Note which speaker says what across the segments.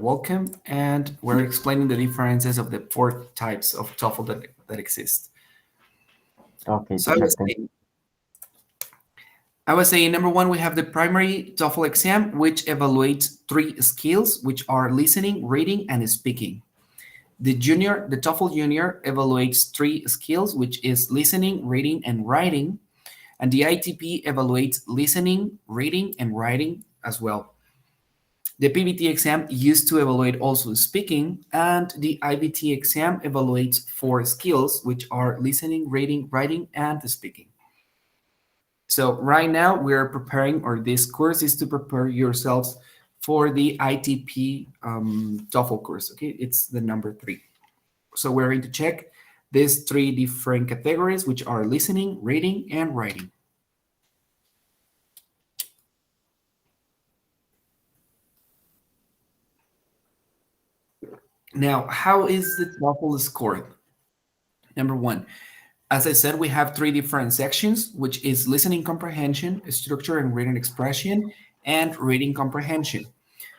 Speaker 1: welcome, and we're explaining the differences of the 4 types of TOEFL that exist.
Speaker 2: Okay,
Speaker 1: So
Speaker 2: teacher, thank you.
Speaker 1: I was saying, number 1, we have the primary TOEFL exam, which evaluates 3 skills, which are listening, reading, and speaking. The TOEFL Junior evaluates 3 skills, which is listening, reading, and writing. And the ITP evaluates listening, reading, and writing as well. The PBT exam used to evaluate also speaking, and the IBT exam evaluates 4 skills, which are listening, reading, writing, and speaking. So right now we're preparing, or this course is to prepare yourselves for the ITP TOEFL course, okay? It's the number 3. So we're going to check these 3 different categories, which are listening, reading, and writing. Now, how is the TOEFL scored? Number 1, as I said, we have 3 different sections, which is listening comprehension, structure and written expression, and reading comprehension.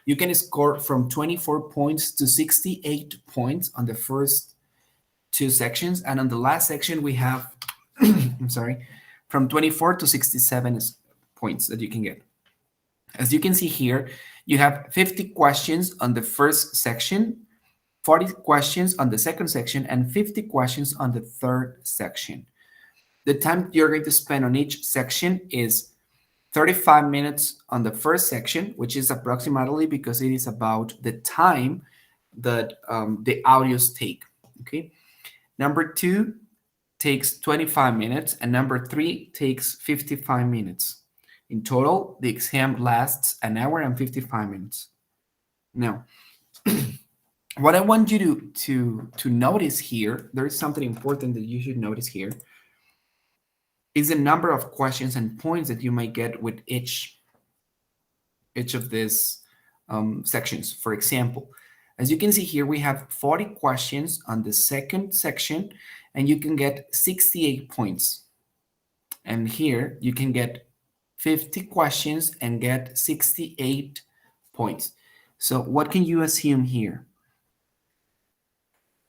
Speaker 1: You can score from 24 points to 68 points on the first 2 sections, and on the last section we have, I'm sorry, from 24 to 67 points that you can get. As you can see here, you have 50 questions on the first section, 40 questions on the second section, and 50 questions on the third section. The time you're going to spend on each section is 35 minutes on the first section, which is approximately because it is about the time that the audios take, okay? Number 2 takes 25 minutes, and number 3 takes 55 minutes. In total, the exam lasts 1 hour and 55 minutes. Now, what I want you to notice here, there is something important that you should notice here, is the number of questions and points that you might get with each of these sections. For example, as you can see here, we have 40 questions on the second section, and you can get 68 points. And here you can get 50 questions and get 68 points. So what can you assume here?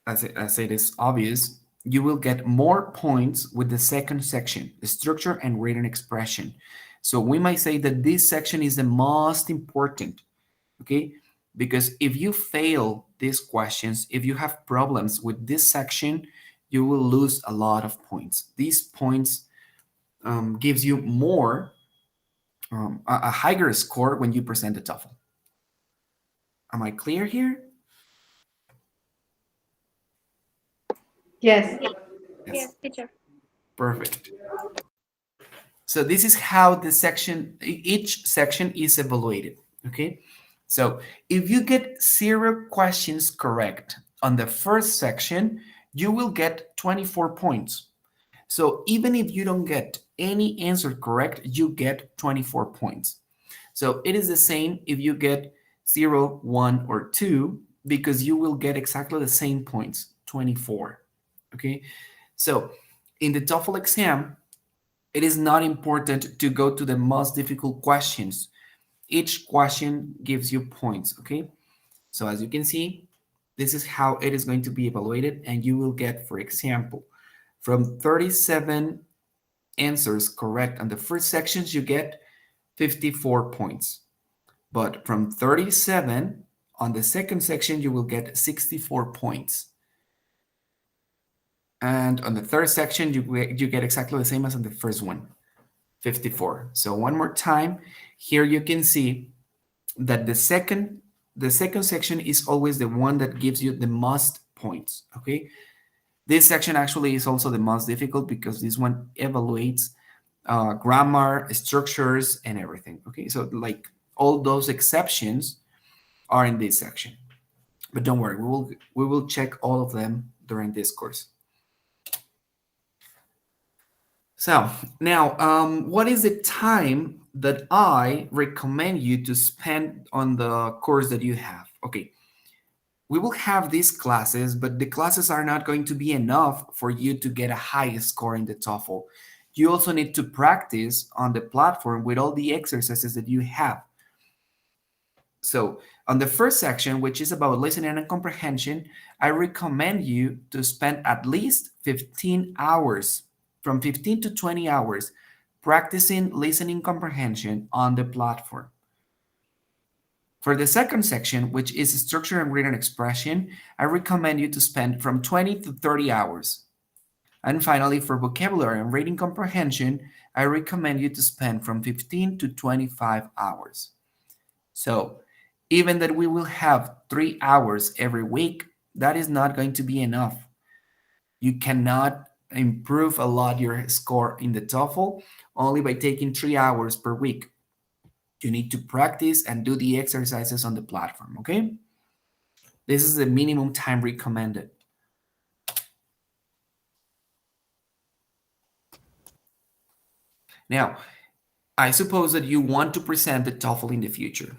Speaker 1: As it is obvious, you will get more points with the second section, the structure and written expression. So we might say that this section is the most important, okay? Because if you fail these questions, if you have problems with this section, you will lose a lot of points. These points gives you more, a higher score when you present the TOEFL. Am I clear here?
Speaker 3: Yes.
Speaker 4: Yes, teacher.
Speaker 1: Perfect. So this is how the section, each section is evaluated, okay? So if you get 0 questions correct on the first section, you will get 24 points. So even if you don't get any answer correct, you get 24 points. So it is the same if you get 0, 1, or 2, because you will get exactly the same points, 24, okay? So in the TOEFL exam, it is not important to go to the most difficult questions. Each question gives you points, okay? So as you can see, this is how it is going to be evaluated, and you will get, for example, from 37 answers correct on the first sections, you get 54 points. But from 37 on the second section, you will get 64 points. And on the third section, you get exactly the same as on the first one, 54. So one more time, here you can see that the second section is always the one that gives you the most points, okay? This section actually is also the most difficult because this one evaluates grammar, structures, and everything, okay? So like all those exceptions are in this section. But don't worry, we will check all of them during this course. So now, what is the time that I recommend you to spend on the course that you have? Okay, we will have these classes, but the classes are not going to be enough for you to get a high score in the TOEFL. You also need to practice on the platform with all the exercises that you have. So on the first section, which is about listening and comprehension, I recommend you to spend at least 15 hours, from 15 to 20 hours, practicing listening comprehension on the platform. For the second section, which is structure and written expression, I recommend you to spend from 20 to 30 hours. And finally, for vocabulary and reading comprehension, I recommend you to spend from 15 to 25 hours. So, even that we will have 3 hours every week, that is not going to be enough. You cannot improve a lot your score in the TOEFL only by taking 3 hours per week. You need to practice and do the exercises on the platform, okay? This is the minimum time recommended. Now, I suppose that you want to present the TOEFL in the future.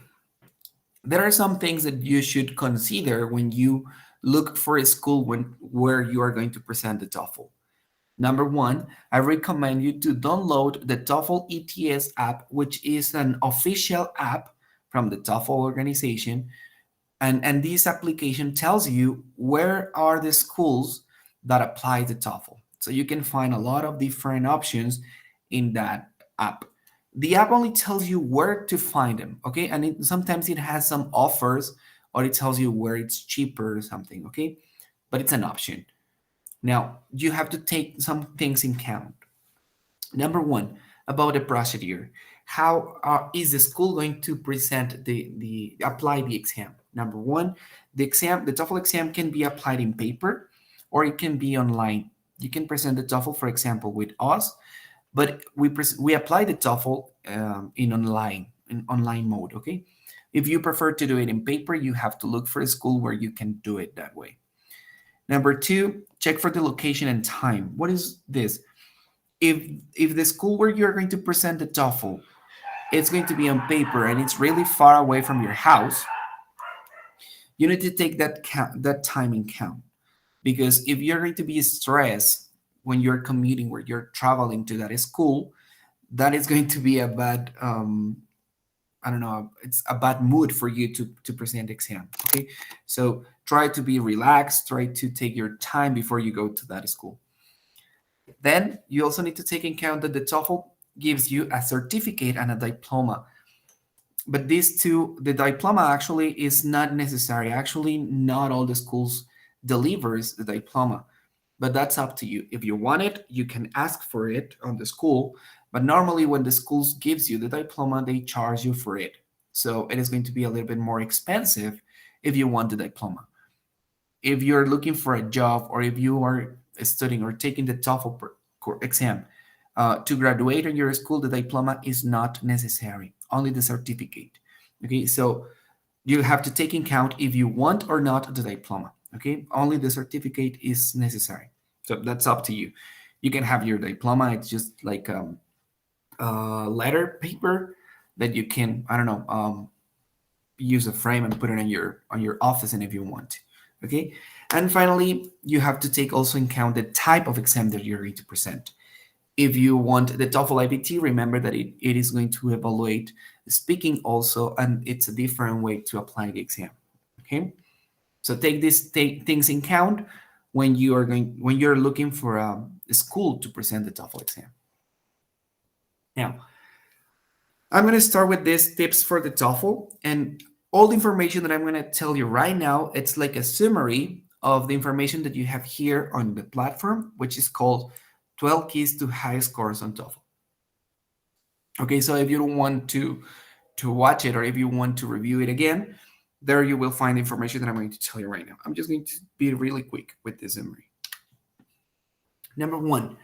Speaker 1: There are some things that you should consider when you look for a school where you are going to present the TOEFL. Number one, I recommend you to download the TOEFL ETS app, which is an official app from the TOEFL organization. And this application tells you where are the schools that apply the TOEFL. So you can find a lot of different options in that app. The app only tells you where to find them, okay? And sometimes it has some offers or it tells you where it's cheaper or something, okay? But it's an option. Now, you have to take some things in count. Number one, about the procedure. How is the school going to present the apply the exam? Number one, the TOEFL exam can be applied in paper or it can be online. You can present the TOEFL, for example, with us, but we apply the TOEFL in online mode. Okay, if you prefer to do it in paper, you have to look for a school where you can do it that way. Number two, check for the location and time. What is this? If the school where you're going to present the TOEFL, it's going to be on paper and it's really far away from your house, you need to take that time in count. Because if you're going to be stressed when you're commuting, where you're traveling to that school, that is going to be a bad I don't know, it's a bad mood for you to present the exam. Okay, so try to be relaxed, try to take your time before you go to that school. Then you also need to take in account that the TOEFL gives you a certificate and a diploma. But these two, the diploma actually is not necessary. Actually, not all the schools delivers the diploma, but that's up to you. If you want it, you can ask for it on the school. But normally when the schools gives you the diploma, they charge you for it. So it is going to be a little bit more expensive if you want the diploma. If you're looking for a job or if you are studying or taking the TOEFL exam to graduate in your school, the diploma is not necessary, only the certificate. Okay, so you have to take in count if you want or not the diploma. Okay, only the certificate is necessary. So that's up to you. You can have your diploma. It's just like letter paper that you can, I don't know, use a frame and put it on your office, and if you want. Okay, and finally, you have to take also in count the type of exam that you're going to present. If you want the TOEFL IBT, remember that it is going to evaluate speaking also, and it's a different way to apply the exam. Okay, so take things in count when you're looking for a school to present the TOEFL exam. Now, I'm going to start with these tips for the TOEFL, and all the information that I'm going to tell you right now, it's like a summary of the information that you have here on the platform, which is called 12 Keys to High Scores on TOEFL. Okay, so if you don't want to watch it or if you want to review it again, there you will find the information that I'm going to tell you right now. I'm just going to be really quick with this summary. Number one,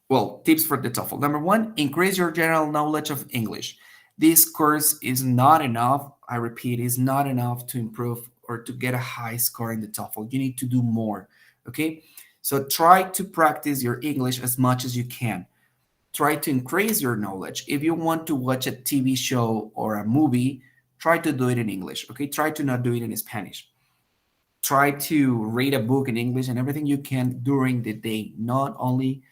Speaker 1: well, tips for the TOEFL. Number one, increase your general knowledge of English. This course is not enough. I repeat, is not enough to improve or to get a high score in the TOEFL. You need to do more, okay? So try to practice your English as much as you can. Try to increase your knowledge. If you want to watch a TV show or a movie, try to do it in English, okay? Try to not do it in Spanish. Try to read a book in English and everything you can during the day, not only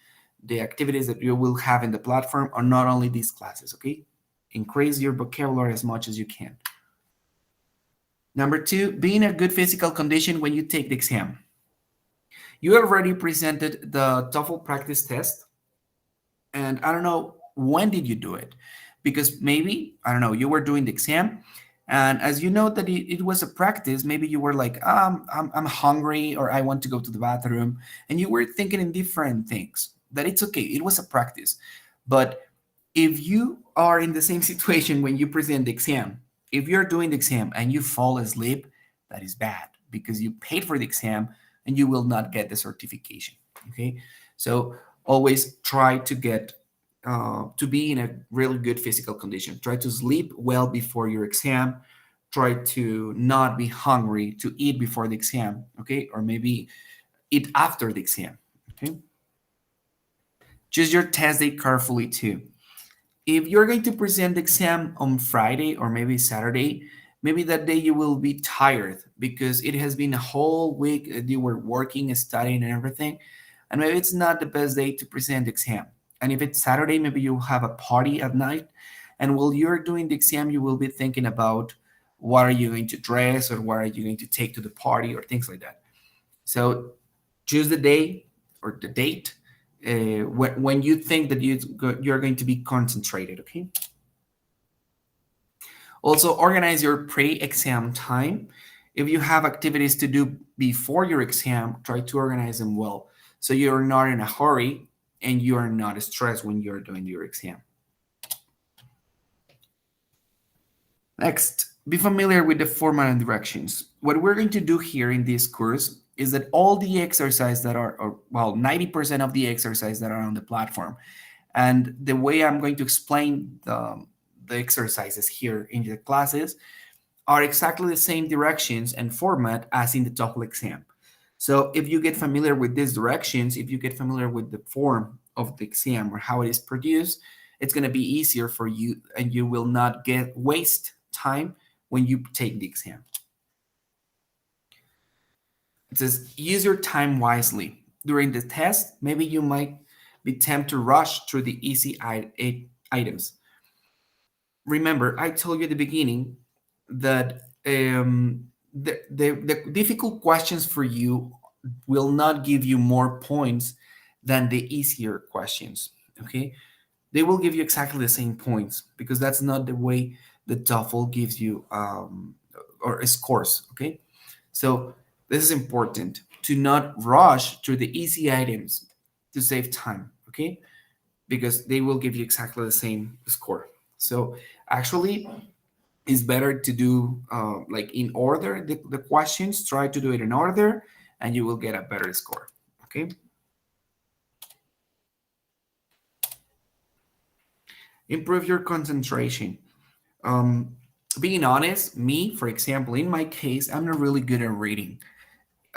Speaker 1: the activities that you will have in the platform or not only these classes, okay? Increase your vocabulary as much as you can. Number two, be in a good physical condition when you take the exam. You already presented the TOEFL practice test, and I don't know when did you do it, because maybe I don't know you were doing the exam, and as you know that it was a practice, maybe you were like, I'm hungry, or I want to go to the bathroom, and you were thinking in different things. That it's okay. It was a practice, but if you are in the same situation when you present the exam, if you're doing the exam and you fall asleep, that is bad because you paid for the exam and you will not get the certification. Okay, so always try to get to be in a really good physical condition. Try to sleep well before your exam. Try to not be hungry to eat before the exam. Okay, or maybe eat after the exam. Okay, choose your test date carefully too. If you're going to present the exam on Friday or maybe Saturday, maybe that day you will be tired because it has been a whole week that you were working, studying, and everything. And maybe it's not the best day to present the exam. And if it's Saturday, maybe you have a party at night. And while you're doing the exam, you will be thinking about what are you going to dress or what are you going to take to the party or things like that. So choose the day or the date when you think that you're going to be concentrated, okay? Also, organize your pre-exam time. If you have activities to do before your exam, try to organize them well so you're not in a hurry and you are not stressed when you're doing your exam. Next, be familiar with the format and directions. What we're going to do here in this course is that all the exercises that are, or, well, 90% of the exercises that are on the platform, and the way I'm going to explain the exercises here in the classes are exactly the same directions and format as in the TOEFL exam. So if you get familiar with these directions, if you get familiar with the form of the exam or how it is produced, it's going to be easier for you and you will not get waste time when you take the exam. It says use your time wisely. During the test, maybe you might be tempted to rush through the easy items. Remember, I told you at the beginning that the difficult questions for you will not give you more points than the easier questions. Okay, they will give you exactly the same points because that's not the way the TOEFL gives you or scores. Okay, so this is important to not rush through the easy items to save time. Okay, because they will give you exactly the same score. So actually, it's better to do like in order the questions. Try to do it in order, and you will get a better score. Okay. Improve your concentration. Um, Being honest, me, for example, in my case, I'm not really good at reading.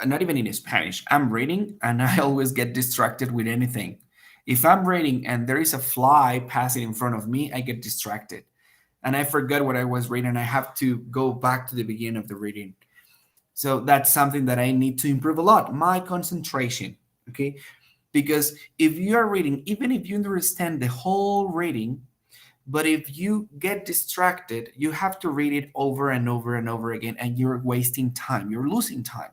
Speaker 1: Not even in Spanish. I'm reading, and I always get distracted with anything. If I'm reading and there is a fly passing in front of me, I get distracted and I forget what I was reading. I have to go back to the beginning of the reading. So that's something that I need to improve a lot, my concentration. Okay. Because if you are reading, even if you understand the whole reading, but if you get distracted, you have to read it over and over and over again, and you're wasting time, you're losing time.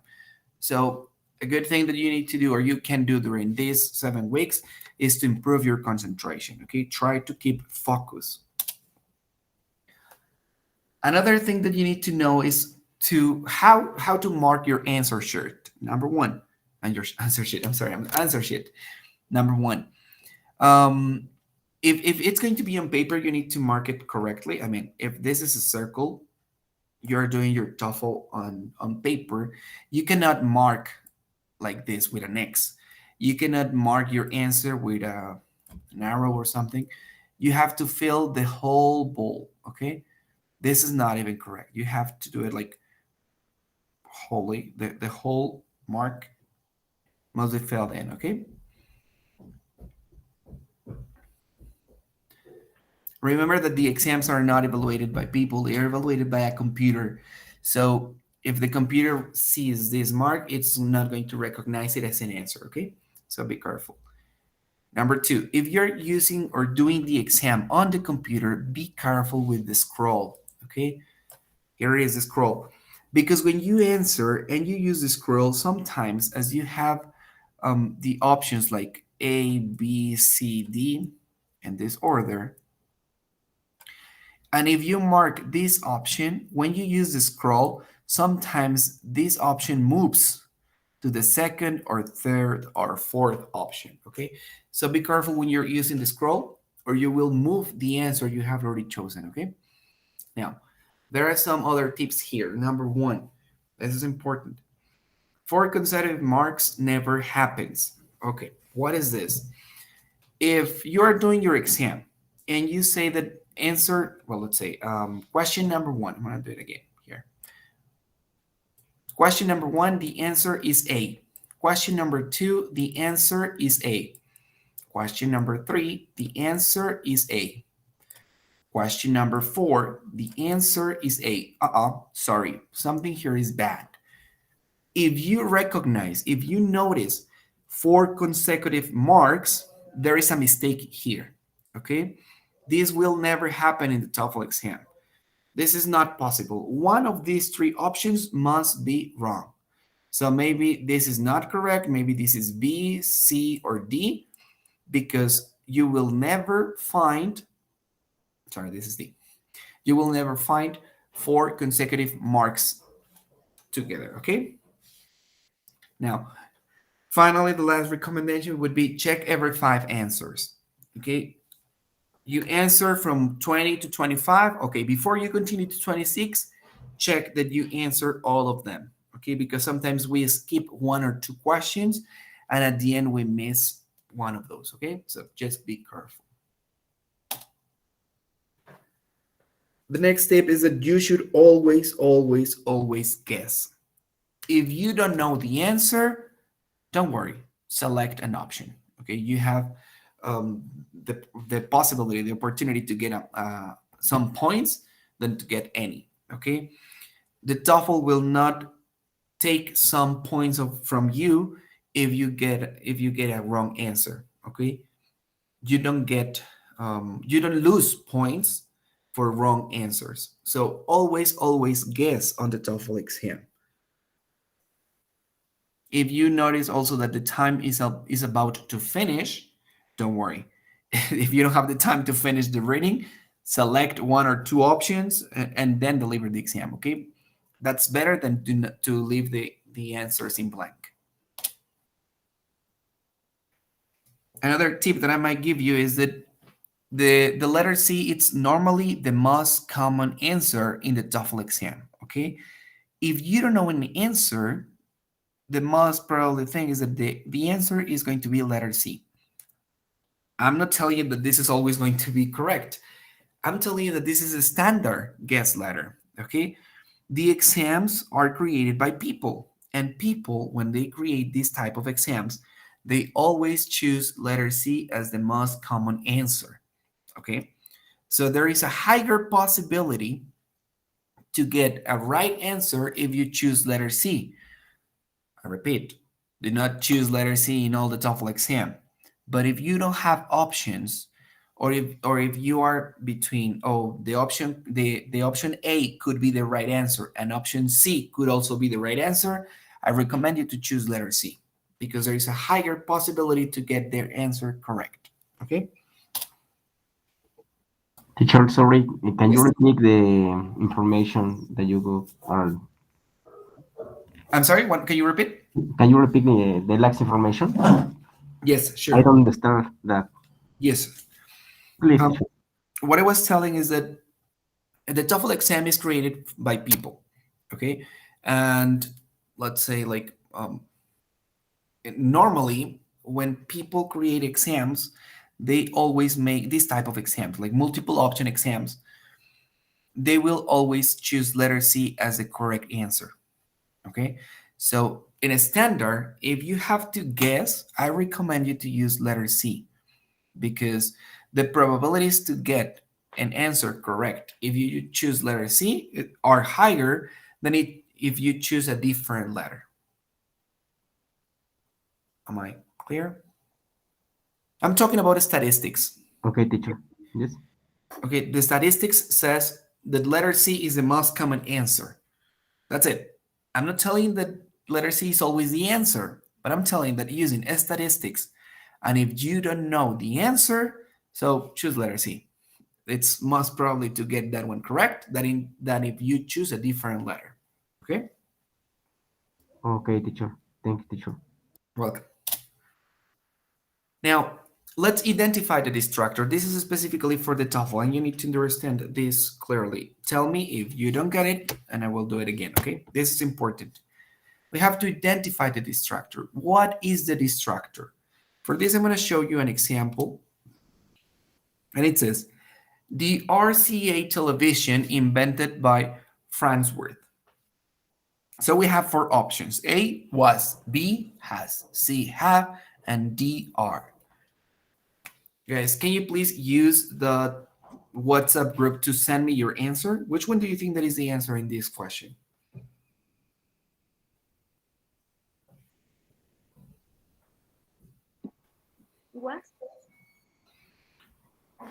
Speaker 1: So, a good thing that you need to do, or you can do during these 7 weeks, is to improve your concentration. Okay. Try to keep focus. Another thing that you need to know is to how to mark your answer sheet. Number one, and your answer sheet. I'm sorry, answer sheet. Number one, um, if it's going to be on paper, you need to mark it correctly. I mean, if this is a circle, you're doing your TOEFL on paper, you cannot mark like this with an X. You cannot mark your answer with an arrow or something. You have to fill the whole bowl. Okay, this is not even correct. You have to do it like wholly. The whole mark must be filled in. Okay. Remember that the exams are not evaluated by people, they are evaluated by a computer. So if the computer sees this mark, it's not going to recognize it as an answer, okay? So be careful. Number two, if you're using or doing the exam on the computer, be careful with the scroll, okay? Here is the scroll. Because when you answer and you use the scroll, sometimes as you have the options like A, B, C, D in this order, and if you mark this option, when you use the scroll, sometimes this option moves to the second or third or fourth option, okay? So be careful when you're using the scroll or you will move the answer you have already chosen, okay? Now, there are some other tips here. Number one, this is important. For consecutive marks never happens. Okay, what is this? If you are doing your exam and you say that answer, well, let's say question number one, I'm gonna do it again here. Question number one, the answer is A. Question number two, the answer is A. Question number three, the answer is A. Question number four, the answer is A. Sorry, something here is bad. If you recognize, if you notice 4 consecutive marks, there is a mistake here, okay? This will never happen in the TOEFL exam. This is not possible. One of these three options must be wrong. So maybe this is not correct. Maybe this is B, C, or D, because you will never find, sorry, this is D. You will never find 4 consecutive marks together, okay? Now, finally, the last recommendation would be check every 5 answers, okay? You answer from 20 to 25, okay, before you continue to 26, check that you answer all of them, okay? Because sometimes we skip 1 or 2 questions and at the end we miss one of those, okay? So just be careful. The next step is that you should always, always, always guess. If you don't know the answer, don't worry, select an option, okay? You have the possibility, the opportunity to get some points than to get any, okay? The TOEFL will not take some points from you if you get a wrong answer, okay? You don't lose points for wrong answers. So always, always guess on the TOEFL exam. If you notice also that the time is about to finish, don't worry. If you don't have the time to finish the reading, select 1 or 2 options and then deliver the exam, okay? That's better than to leave the answers in blank. Another tip that I might give you is that the letter C, it's normally the most common answer in the TOEFL exam, okay? If you don't know an answer, the most probably thing is that the answer is going to be letter C. I'm not telling you that this is always going to be correct. I'm telling you that this is a standard guess letter, okay? The exams are created by people, and people, when they create these type of exams, they always choose letter C as the most common answer, okay? So there is a higher possibility to get a right answer if you choose letter C. I repeat, do not choose letter C in all the TOEFL exam. But if you don't have options, or if you are between, the option A could be the right answer and option C could also be the right answer, I recommend you to choose letter C because there is a higher possibility to get their answer correct. Okay?
Speaker 2: Teacher, sorry, can you
Speaker 1: Yes.
Speaker 2: repeat the information that you got?
Speaker 1: I'm sorry, what can you repeat?
Speaker 2: Can you repeat the last information?
Speaker 1: Yes, sure.
Speaker 2: I don't understand that.
Speaker 1: Yes.
Speaker 2: Please, teacher.
Speaker 1: What I was telling is that the TOEFL exam is created by people, okay? And let's say like normally when people create exams, they always make this type of exams, like multiple option exams. They will always choose letter C as the correct answer, okay? So in a standard, if you have to guess, I recommend you to use letter C because the probabilities to get an answer correct if you choose letter C are higher than if you choose a different letter. Am I clear? I'm talking about statistics.
Speaker 2: Okay, teacher. Yes.
Speaker 1: Okay, the statistics says that letter C is the most common answer. That's it. I'm not telling you that letter C is always the answer, but I'm telling you that using statistics, and if you don't know the answer, so choose letter C. It's most probably to get that one correct than if you choose a different letter. Okay?
Speaker 2: Okay, teacher. Thank you, teacher.
Speaker 1: Welcome. Now, let's identify the distractor. This is specifically for the TOEFL, and you need to understand this clearly. Tell me if you don't get it, and I will do it again, okay? This is important. We have to identify the distractor. What is the distractor? For this, I'm going to show you an example. And it says, the RCA television invented by Farnsworth. So we have four options. A was, B has, C have, and D are. Guys, can you please use the WhatsApp group to send me your answer? Which one do you think that is the answer in this question?
Speaker 3: Was?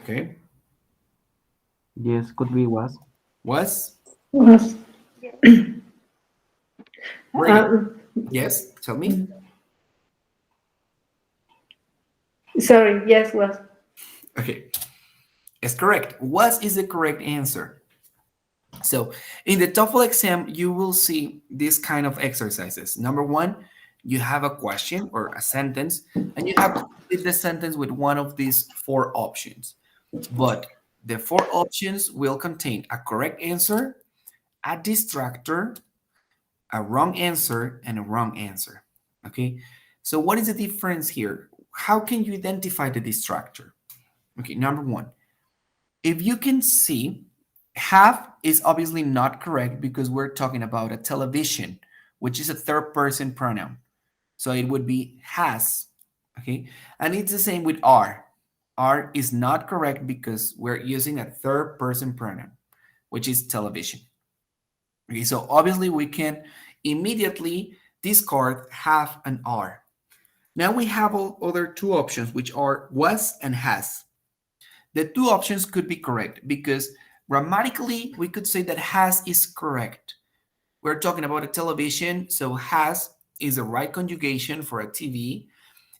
Speaker 1: Okay.
Speaker 2: Yes, could be was.
Speaker 1: Was?
Speaker 4: Was.
Speaker 1: Great. Yes, tell me.
Speaker 4: Sorry, yes, was.
Speaker 1: Okay. It's correct. Was is the correct answer. So in the TOEFL exam, you will see this kind of exercises. Number one, you have a question or a sentence, and you have to complete the sentence with one of these four options. But the four options will contain a correct answer, a distractor, a wrong answer, and a wrong answer. Okay, so what is the difference here? How can you identify the distractor? Okay, number one, if you can see, have is obviously not correct because we're talking about a television, which is a third person pronoun. So it would be has, okay? And it's the same with are. Are is not correct because we're using a third person pronoun, which is television. Okay, so obviously we can immediately discard have and are. Now we have other two options, which are was and has. The two options could be correct because grammatically we could say that has is correct. We're talking about a television, so has is the right conjugation for a TV.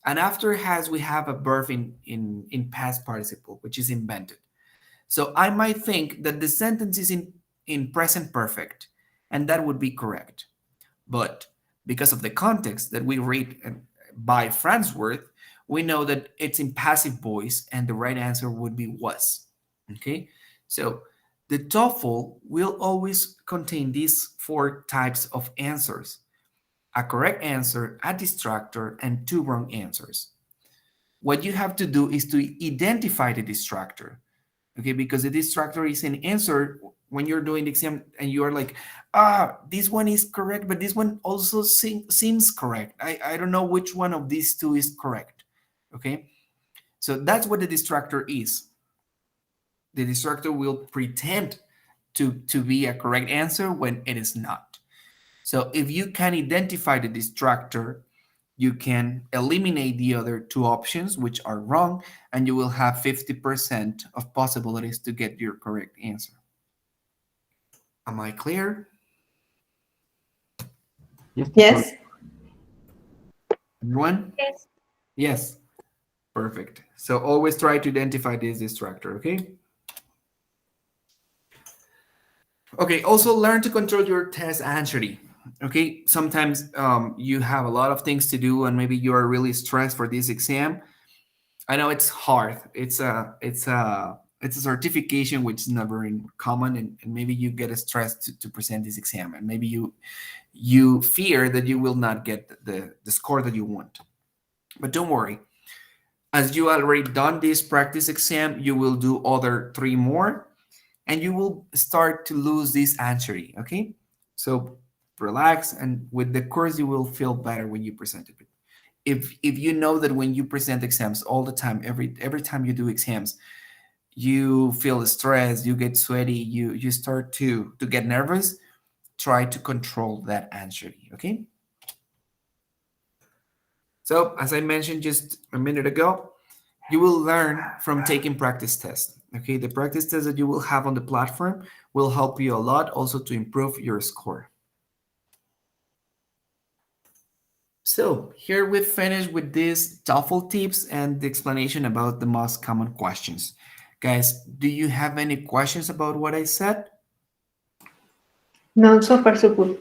Speaker 1: And after has, we have a verb in past participle, which is invented. So I might think that the sentence is in present perfect, and that would be correct. But because of the context that we read by Farnsworth, we know that it's in passive voice, and the right answer would be was. Okay, so the TOEFL will always contain these four types of answers: a correct answer, a distractor, and two wrong answers. What you have to do is to identify the distractor, okay? Because the distractor is an answer when you're doing the exam and you are like, this one is correct, but this one also seems correct. I don't know which one of these two is correct, okay? So that's what the distractor is. The distractor will pretend to be a correct answer when it is not. So if you can identify the distractor, you can eliminate the other two options, which are wrong, and you will have 50% of possibilities to get your correct answer. Am I clear?
Speaker 2: Yes, teacher.
Speaker 4: Yes.
Speaker 1: Everyone?
Speaker 3: Yes.
Speaker 1: Yes. Perfect. So always try to identify this distractor, okay? Okay, also learn to control your test anxiety. Okay, sometimes you have a lot of things to do and maybe you are really stressed for this exam. I know it's hard. It's a certification which is not very common, and maybe you get stressed to present this exam, and maybe you fear that you will not get the score that you want. But don't worry. As you already done this practice exam, you will do other three more, and you will start to lose this anxiety. Okay, so relax, and with the course, you will feel better when you present it. If you know that when you present exams all the time, every time you do exams, you feel stressed, you get sweaty, you start to get nervous, try to control that anxiety. Okay, so as I mentioned just a minute ago, you will learn from taking practice tests. Okay, the practice tests that you will have on the platform will help you a lot also to improve your score. So here we finish with these TOEFL tips and the explanation about the most common questions. Guys, do you have any questions about what I said?
Speaker 4: No, so far so good.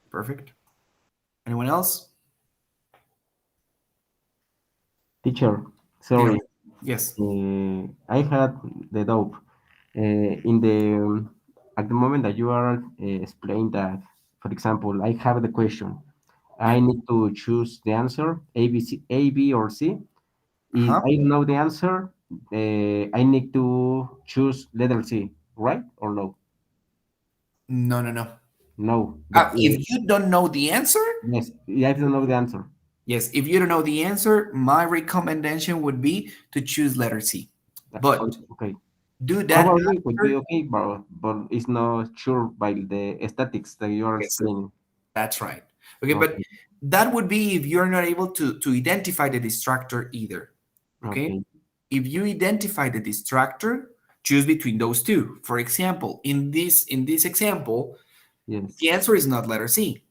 Speaker 1: Perfect. Anyone else?
Speaker 2: Teacher,
Speaker 1: Yeah.
Speaker 2: sorry,
Speaker 1: Yes.
Speaker 2: I had the doubt. In the at the moment that you are explaining that, for example, I have the question,
Speaker 1: Yeah.
Speaker 2: I need to choose the answer A, B, C, A, B, or C. If
Speaker 1: Uh-huh.
Speaker 2: I don't know the answer, I need to choose letter C, right or no?
Speaker 1: No, no, no.
Speaker 2: No,
Speaker 1: If you don't know the answer,
Speaker 2: yes, I don't know the answer.
Speaker 1: yes, if you don't know the answer, my recommendation would be to choose letter C. But
Speaker 2: Okay,
Speaker 1: do that
Speaker 2: probably would be
Speaker 1: after.
Speaker 2: okay, but it's not sure by the statics that you are
Speaker 1: Yes,
Speaker 2: explaining.
Speaker 1: that's right. Okay, but
Speaker 2: Okay,
Speaker 1: that would be if you're not able to identify the distractor either. Okay.
Speaker 2: okay,
Speaker 1: If you identify the distractor, choose between those two. For example, in this example,
Speaker 2: yes,
Speaker 1: the answer is not letter C.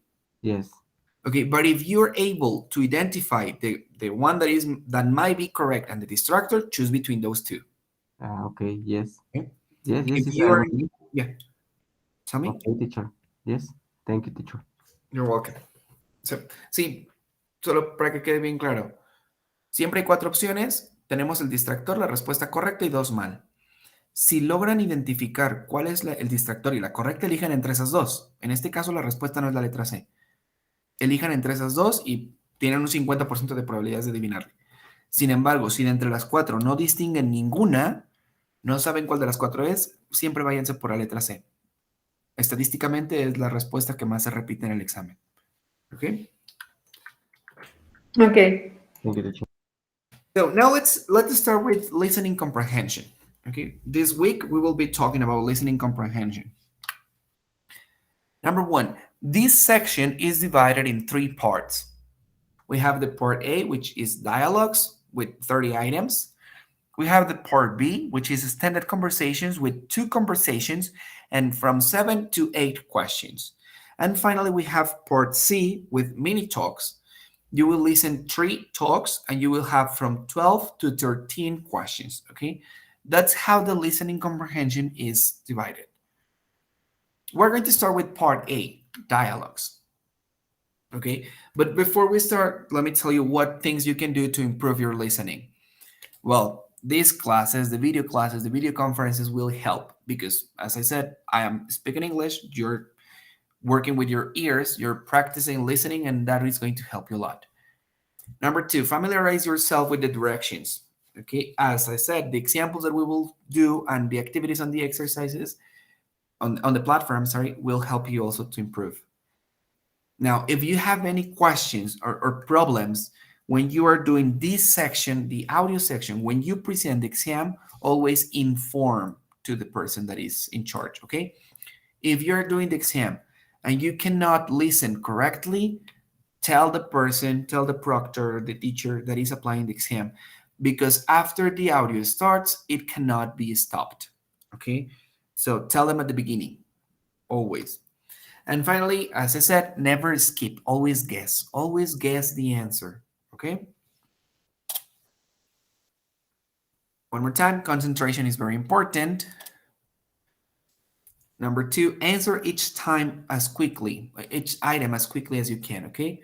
Speaker 2: yes.
Speaker 1: Okay, but if you're able to identify the one that might be correct and the distractor, choose between those two.
Speaker 2: Okay, yes.
Speaker 1: Okay?
Speaker 2: Yes, yes,
Speaker 1: If
Speaker 2: yes,
Speaker 1: you
Speaker 2: I
Speaker 1: are,
Speaker 2: agree.
Speaker 1: yeah, tell me.
Speaker 2: Okay, teacher. Yes, thank you, teacher.
Speaker 1: You're welcome. So, sí, solo para que quede bien claro. Siempre hay cuatro opciones. Tenemos el distractor, la respuesta correcta y dos mal. Si logran identificar cuál es el distractor y la correcta, elijan entre esas dos. En este caso, la respuesta no es la letra C. Elijan entre esas dos y tienen un 50% de probabilidades de adivinarle. Sin embargo, si de entre las cuatro no distinguen ninguna, no saben cuál de las cuatro es, siempre váyanse por la letra C. Estadísticamente es la respuesta que más se repite en el examen. ¿Ok?
Speaker 4: Okay.
Speaker 2: Thank you, teacher.
Speaker 1: So now let's start with listening comprehension. Okay, this week we will be talking about listening comprehension. Number one, this section is divided in three parts. We have the part A, which is dialogues with 30 items. We have the part B, which is extended conversations with 2 conversations and from 7 to 8 questions. And finally, we have part C with mini talks. You will listen 3 talks and you will have from 12 to 13 questions. Okay, that's how the listening comprehension is divided. We're going to start with part A, dialogues. Okay, but before we start, let me tell you what things you can do to improve your listening. Well, these classes, the video conferences will help because, as I said, I am speaking English, you're working with your ears, you're practicing listening, and that is going to help you a lot. Number two, familiarize yourself with the directions. Okay, as I said, the examples that we will do and the activities on the exercises on the platform, sorry, will help you also to improve. Now, if you have any questions or problems when you are doing this section, the audio section, when you present the exam, always inform to the person that is in charge, okay? If you're doing the exam and you cannot listen correctly, tell the person, tell the proctor, the teacher that is applying the exam, because after the audio starts, it cannot be stopped, okay? So tell them at the beginning, always. And finally, as I said, never skip, always guess. Always guess the answer, okay? One more time, concentration is very important. Number two, answer each time as quickly, each item as quickly as you can, okay?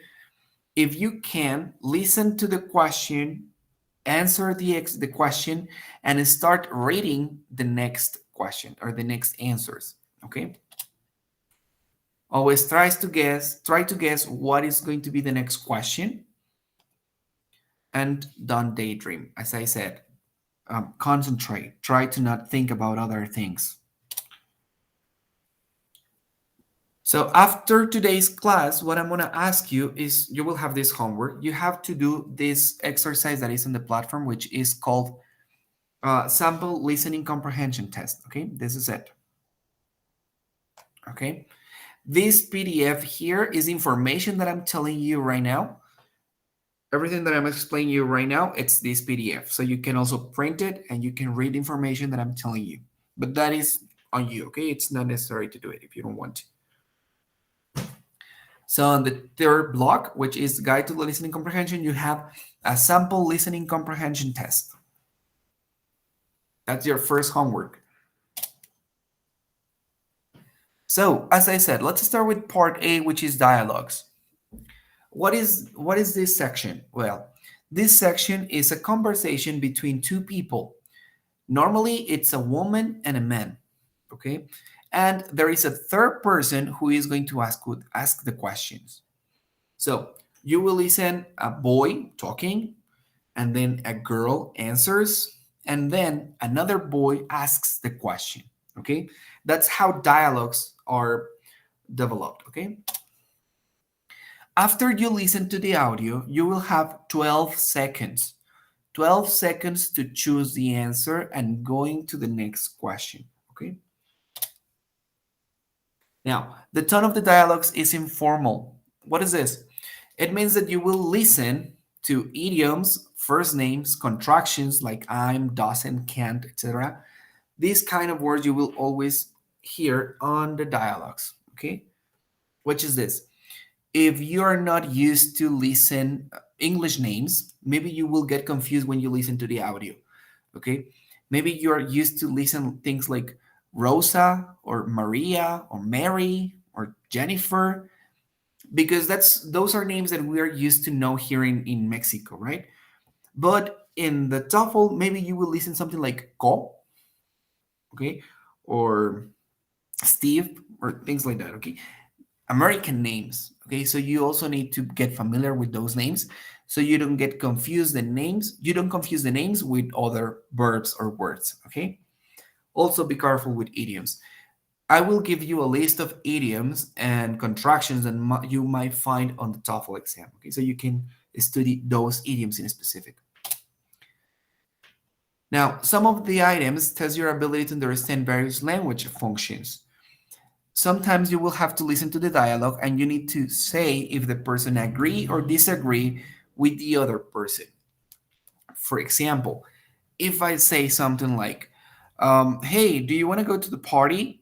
Speaker 1: If you can, listen to the question, answer the question, and start reading the next question or the next answers, okay? Always try to guess what is going to be the next question, and don't daydream. As I said, concentrate. Try to not think about other things. So after today's class, what I'm going to ask you is you will have this homework. You have to do this exercise that is on the platform, which is called sample listening comprehension test. Okay, this is it. Okay, this PDF here is information that I'm telling you right now. Everything that I'm explaining you right now, it's this PDF. So you can also print it and you can read information that I'm telling you. But that is on you, okay? It's not necessary to do it if you don't want to. So on the third block, which is Guide to the Listening Comprehension, you have a sample listening comprehension test. That's your first homework. So as I said, let's start with part A, which is dialogues. What is this section? Well, this section is a conversation between two people. Normally, it's a woman and a man, okay? And there is a third person who is going to ask the questions. So you will listen a boy talking, and then a girl answers, and then another boy asks the question, okay? That's how dialogues are developed, okay? After you listen to the audio, you will have 12 seconds. 12 seconds to choose the answer and going to the next question, okay? Now, the tone of the dialogues is informal. What is this? It means that you will listen to idioms, first names, contractions like I'm, doesn't, can't, etc. These kind of words you will always hear on the dialogues, okay? Which is this? If you are not used to listen English names, maybe you will get confused when you listen to the audio, okay? Maybe you're used to listen things like Rosa or Maria or Mary or Jennifer, because those are names that we are used to know here in Mexico, right? But in the TOEFL, maybe you will listen something like Ko, okay, or Steve or things like that, okay? American names, okay? So you also need to get familiar with those names so you don't get confused the names. You don't confuse the names with other verbs or words, okay? Also be careful with idioms. I will give you a list of idioms and contractions that you might find on the TOEFL exam, okay? So you can study those idioms in specific. Now, some of the items test your ability to understand various language functions. Sometimes you will have to listen to the dialogue and you need to say if the person agree or disagree with the other person. For example, if I say something like, hey, do you want to go to the party?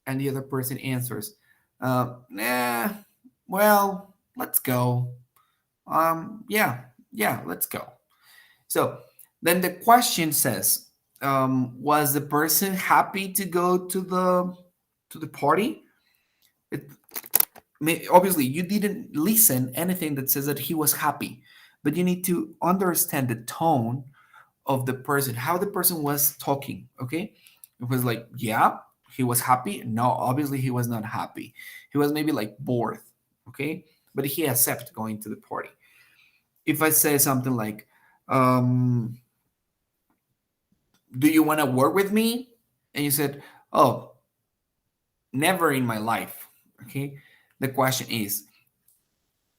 Speaker 1: And the other person answers, nah, well, let's go. Yeah, let's go. So then the question says, was the person happy to go to the party? It, obviously, you didn't listen anything that says that he was happy, but you need to understand the tone of the person, how the person was talking. Okay, it was like, yeah, he was happy. No, obviously he was not happy. He was maybe like bored. Okay, but he accepted going to the party. If I say something like, do you want to work with me? And you said, oh, never in my life. Okay, the question is,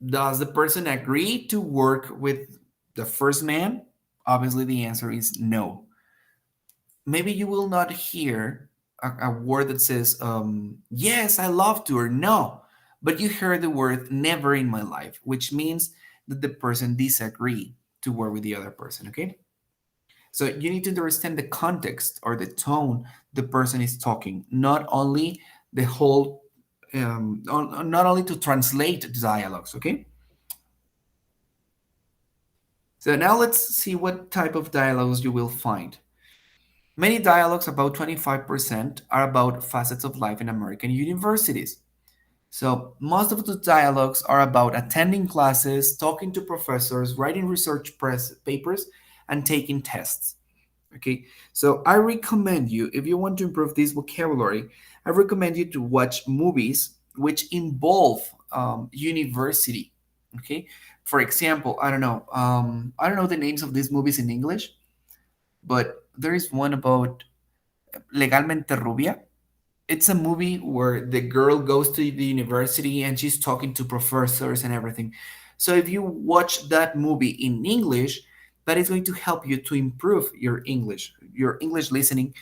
Speaker 1: does the person agree to work with the first man? Obviously, the answer is no. Maybe you will not hear a word that says, yes, I love to, or no, but you heard the word never in my life, which means that the person disagree to work with the other person, okay? So you need to understand the context or the tone the person is talking, not only the whole, not only to translate the dialogues, okay? So now let's see what type of dialogues you will find. Many dialogues, about 25%, are about facets of life in American universities. So most of the dialogues are about attending classes, talking to professors, writing research papers, and taking tests. Okay, so I recommend you, if you want to improve this vocabulary, I recommend you to watch movies which involve university. Okay, for example, I don't know the names of these movies in English, but there is one about Legalmente Rubia. It's a movie where the girl goes to the university and she's talking to professors and everything. So if you watch that movie in English, that is going to help you to improve your English listening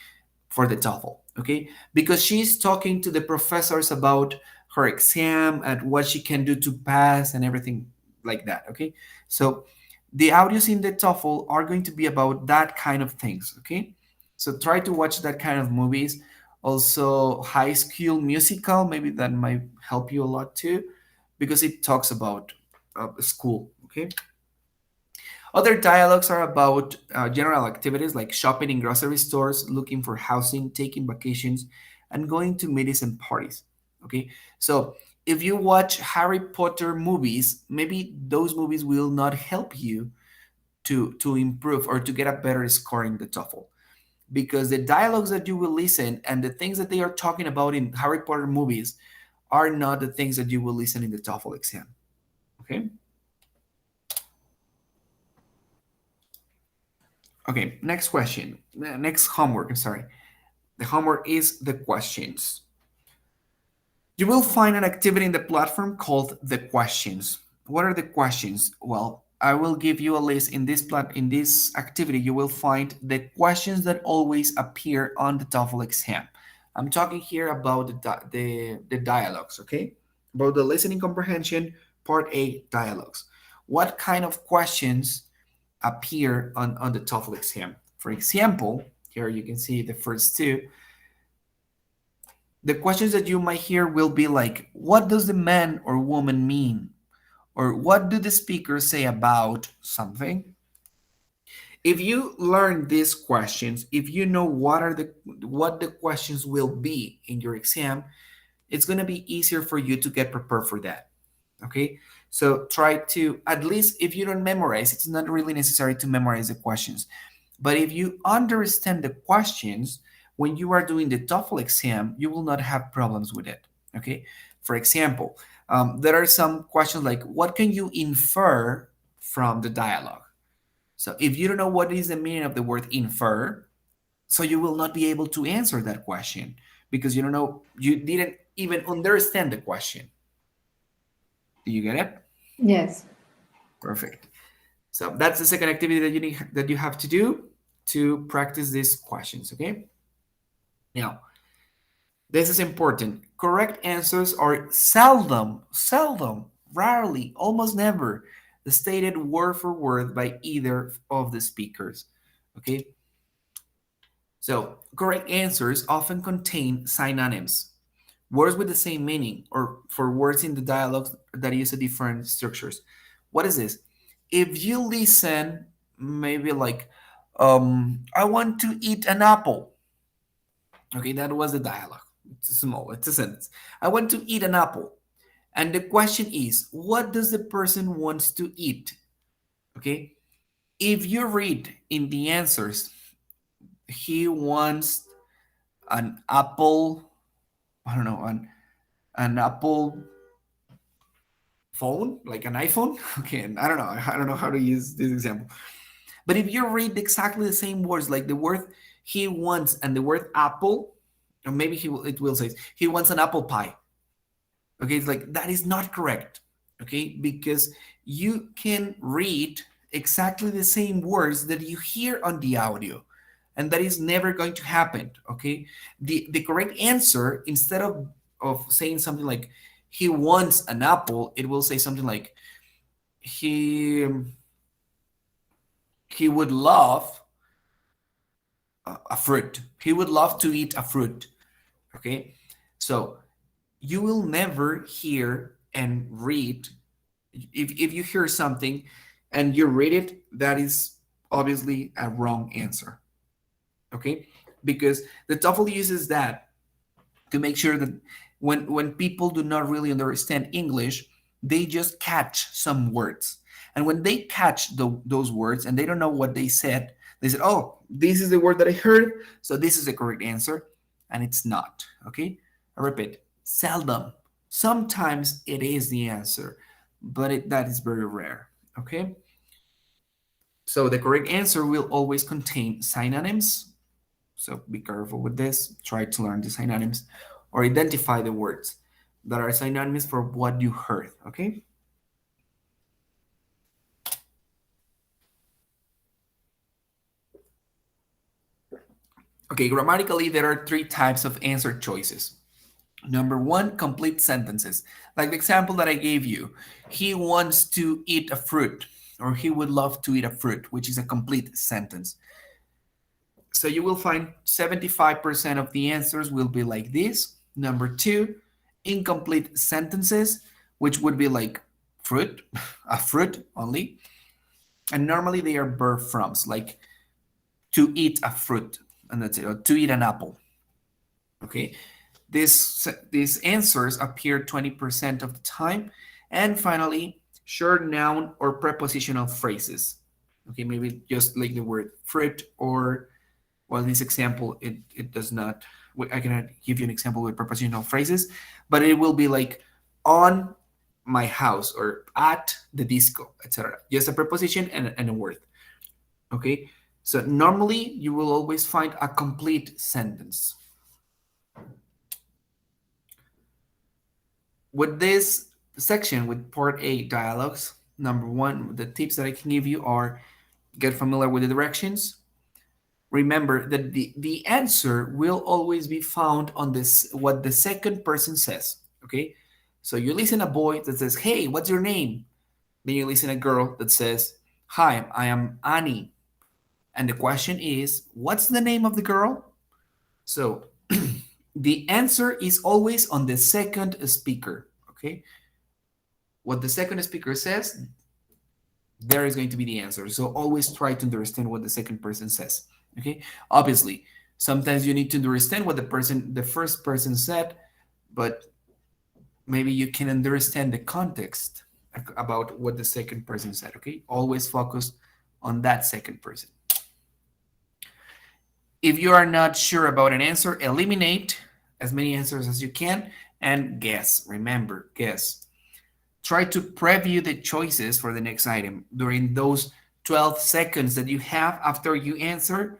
Speaker 1: for the TOEFL, okay? Because she's talking to the professors about her exam and what she can do to pass and everything like that, okay? So the audios in the TOEFL are going to be about that kind of things, okay? So try to watch that kind of movies. Also, High School Musical, maybe that might help you a lot too. because it talks about school. Okay. Other dialogues are about general activities like shopping in grocery stores, looking for housing, taking vacations, and going to meetings and parties. Okay, so if you watch Harry Potter movies, maybe those movies will not help you to improve or to get a better score in the TOEFL, because the dialogues that you will listen and the things that they are talking about in Harry Potter movies are not the things that you will listen in the TOEFL exam. Okay. Okay, next question. Next homework, I'm sorry. The homework is the questions. You will find an activity in the platform called the questions. What are the questions? Well, I will give you a list in this activity. You will find the questions that always appear on the TOEFL exam. I'm talking here about the dialogues, okay? About the listening comprehension, part A dialogues. What kind of questions appear on the TOEFL exam? For example, here you can see the first two. The questions that you might hear will be like, what does the man or woman mean? Or what do the speakers say about something? If you learn these questions, if you know what the questions will be in your exam, it's going to be easier for you to get prepared for that. Okay? So try to, at least if you don't memorize, it's not really necessary to memorize the questions. But if you understand the questions, when you are doing the TOEFL exam, you will not have problems with it. Okay. For example, there are some questions like, what can you infer from the dialogue? So if you don't know what is the meaning of the word infer, so you will not be able to answer that question because you don't know, you didn't even understand the question. Do you get it?
Speaker 4: Yes.
Speaker 1: Perfect. So that's the second activity that you have to do to practice these questions, okay? Now, this is important. Correct answers are seldom, rarely, almost never stated word for word by either of the speakers, okay? So, correct answers often contain synonyms, words with the same meaning, or for words in the dialogues that use a different structures. What is this? If you listen, maybe like, I want to eat an apple. Okay, that was the dialogue. It's small, it's a sentence. I want to eat an apple. And the question is, what does the person wants to eat? Okay, if you read in the answers, he wants an apple, I don't know, an apple phone, like an iPhone. Okay, and I don't know how to use this example. But if you read exactly the same words, like the word he wants and the word apple, or maybe it will say he wants an apple pie. Okay, it's like that is not correct. Okay, because you can read exactly the same words that you hear on the audio, and that is never going to happen. Okay, the correct answer, instead of saying something like he wants an apple, it will say something like he he would love a fruit. He would love to eat a fruit. Okay, so you will never hear and read, if you hear something and you read it, that is obviously a wrong answer. Okay, because the TOEFL uses that to make sure that when people do not really understand English, they just catch some words. And when they catch those words and they don't know what they said, they said, oh, this is the word that I heard, so this is the correct answer. And it's not. Okay, I repeat, seldom. Sometimes it is the answer, but that is very rare. Okay, so the correct answer will always contain synonyms. So be careful with this. Try to learn the synonyms or identify the words that are synonyms for what you heard. Okay. Okay, grammatically, there are three types of answer choices. Number one, complete sentences. Like the example that I gave you, he wants to eat a fruit, or he would love to eat a fruit, which is a complete sentence. So you will find 75% of the answers will be like this. Number two, incomplete sentences, which would be like fruit, a fruit only. And normally they are verb forms, like to eat a fruit, and that's it, or to eat an apple. Okay, these answers appear 20% of the time. And finally, short noun or prepositional phrases. Okay, maybe just like the word fruit, or well, this example, it does not, I cannot give you an example with prepositional phrases, but it will be like on my house or at the disco, etc. Just a preposition and a word. Okay, so normally you will always find a complete sentence. With this section, with part A, dialogues, number one, the tips that I can give you are get familiar with the directions. Remember that the answer will always be found on this, what the second person says. Okay, so you listen a boy that says, hey, what's your name? Then you listen a girl that says, hi, I am Annie. And the question is, what's the name of the girl? So the answer is always on the second speaker. Okay, what the second speaker says, there is going to be the answer. So always try to understand what the second person says. Okay, obviously, sometimes you need to understand what the first person said, but maybe you can understand the context about what the second person said. Okay, always focus on that second person. If you are not sure about an answer, eliminate as many answers as you can and guess. Remember, guess. Try to preview the choices for the next item. During those 12 seconds that you have after you answer,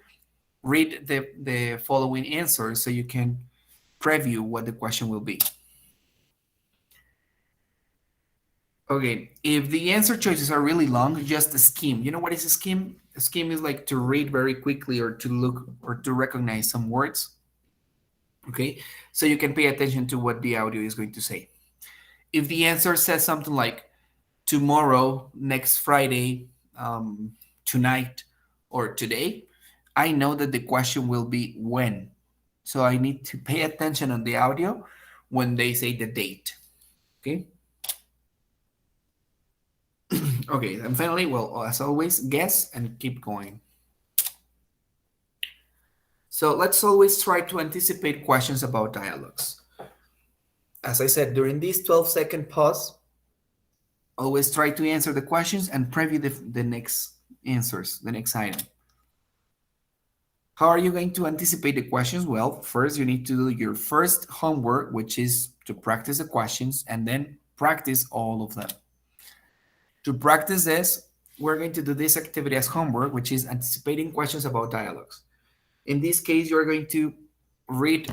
Speaker 1: read the following answers so you can preview what the question will be. Okay, if the answer choices are really long, just skim. You know what is a skim? A skim is like to read very quickly or to look or to recognize some words. Okay, so you can pay attention to what the audio is going to say. If the answer says something like tomorrow, next Friday, tonight, or today, I know that the question will be when. So I need to pay attention on the audio when they say the date. Okay. Okay, and finally, well, as always, guess and keep going. So let's always try to anticipate questions about dialogues. As I said, during this 12-second pause, always try to answer the questions and preview the next answers, the next item. How are you going to anticipate the questions? Well, first you need to do your first homework, which is to practice the questions and then practice all of them. To practice this, we're going to do this activity as homework, which is anticipating questions about dialogues. In this case, you're going to read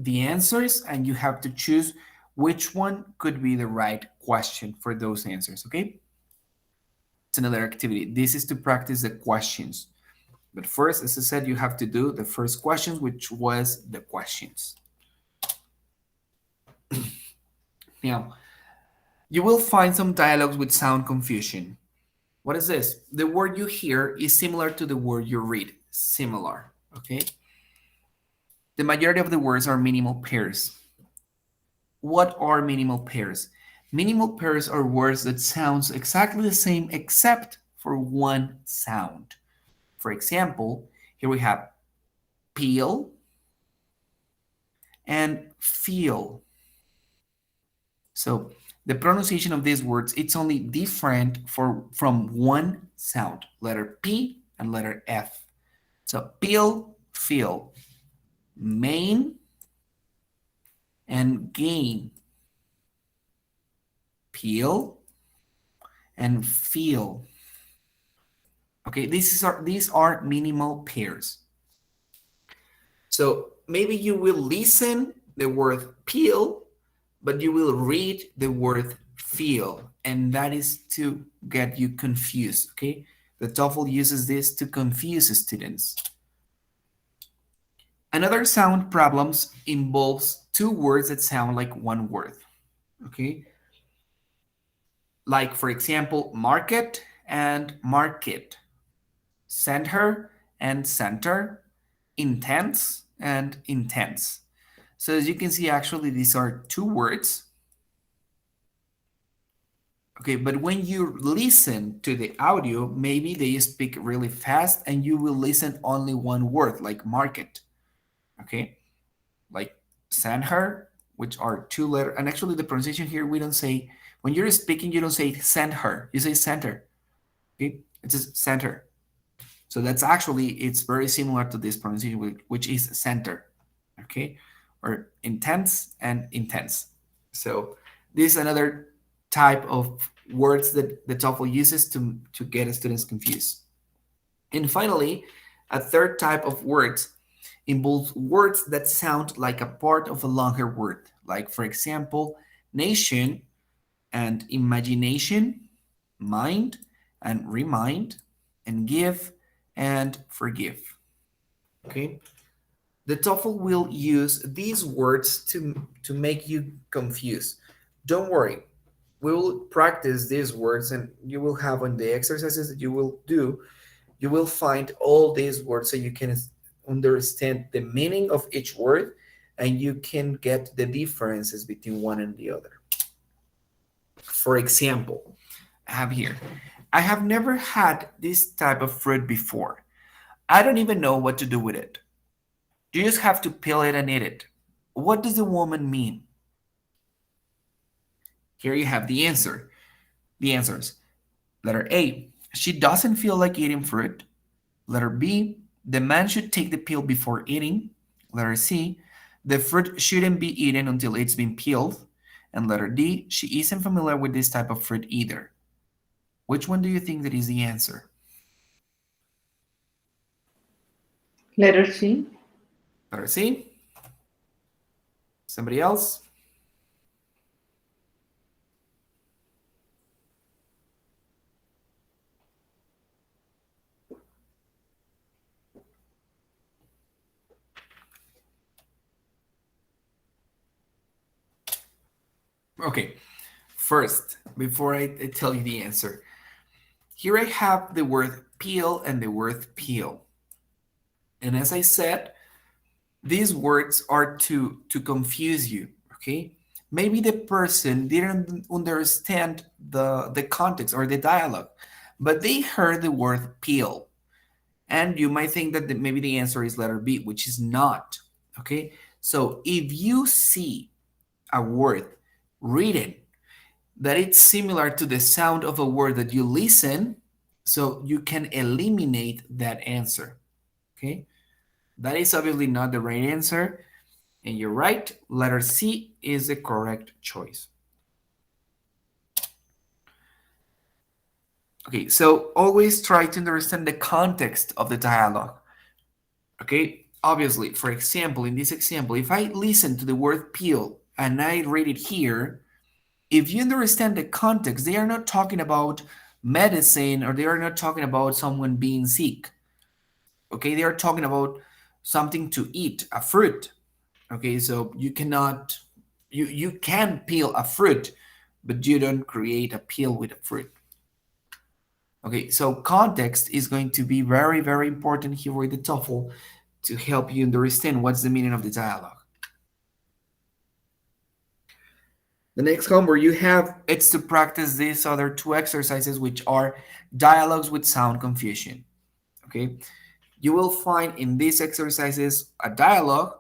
Speaker 1: the answers and you have to choose which one could be the right question for those answers, okay? It's another activity. This is to practice the questions. But first, as I said, you have to do the first questions, which was the questions. Now, you will find some dialogues with sound confusion. What is this? The word you hear is similar to the word you read. Similar, okay? The majority of the words are minimal pairs. What are minimal pairs? Minimal pairs are words that sound exactly the same except for one sound. For example, here we have peel and feel. So the pronunciation of these words, it's only different from one sound, letter P and letter F. So peel, feel, main, and gain. Peel and feel. Okay, these are minimal pairs. So maybe you will listen the word peel, but you will read the word feel, and that is to get you confused, okay? The TOEFL uses this to confuse students. Another sound problems involves two words that sound like one word, okay? Like, for example, market and market, center and center, intense and intense. So as you can see, actually, these are two words, Okay, but when you listen to the audio, maybe they speak really fast and you will listen only one word, like market. Okay, like send her, which are two letters. And actually, the pronunciation here, we don't say, when you're speaking, you don't say send her, you say center. Okay, it says center. So that's actually, it's very similar to this pronunciation, which is center. Okay, or intense and intense. So this is another type of words that the TOEFL uses to get students confused. And finally, a third type of words involves words that sound like a part of a longer word, like, for example, nation and imagination, mind and remind, and give and forgive. Okay? The TOEFL will use these words to make you confused. Don't worry. We will practice these words and you will have on the exercises that you will do, you will find all these words so you can understand the meaning of each word and you can get the differences between one and the other. For example, I have here, I have never had this type of fruit before. I don't even know what to do with it. You just have to peel it and eat it. What does the woman mean? Here you have the answer. The answers. Letter A, she doesn't feel like eating fruit. Letter B, the man should take the peel before eating. Letter C, the fruit shouldn't be eaten until it's been peeled. And letter D, she isn't familiar with this type of fruit either. Which one do you think that is the answer?
Speaker 4: Letter C.
Speaker 1: Letter C? Somebody else? Okay, first, before I tell you the answer, here I have the word peel and the word peel. And as I said, these words are to confuse you, okay? Maybe the person didn't understand the context or the dialogue, but they heard the word peel. And you might think that maybe the answer is letter B, which is not, okay? So if you see a word written that it's similar to the sound of a word that you listen, so you can eliminate that answer, okay? That is obviously not the right answer, and you're right, letter C is the correct choice. Okay, so always try to understand the context of the dialogue. Okay, obviously, for example, in this example, if I listen to the word peel and I read it here, if you understand the context, they are not talking about medicine or they are not talking about someone being sick. Okay, they are talking about something to eat, a fruit. Okay, so you cannot, you can peel a fruit, but you don't create a peel with a fruit. Okay, so context is going to be very, very important here with the TOEFL to help you understand what's the meaning of the dialogue. The next homework you have, it's to practice these other two exercises, which are dialogues with sound confusion. Okay, you will find in these exercises a dialogue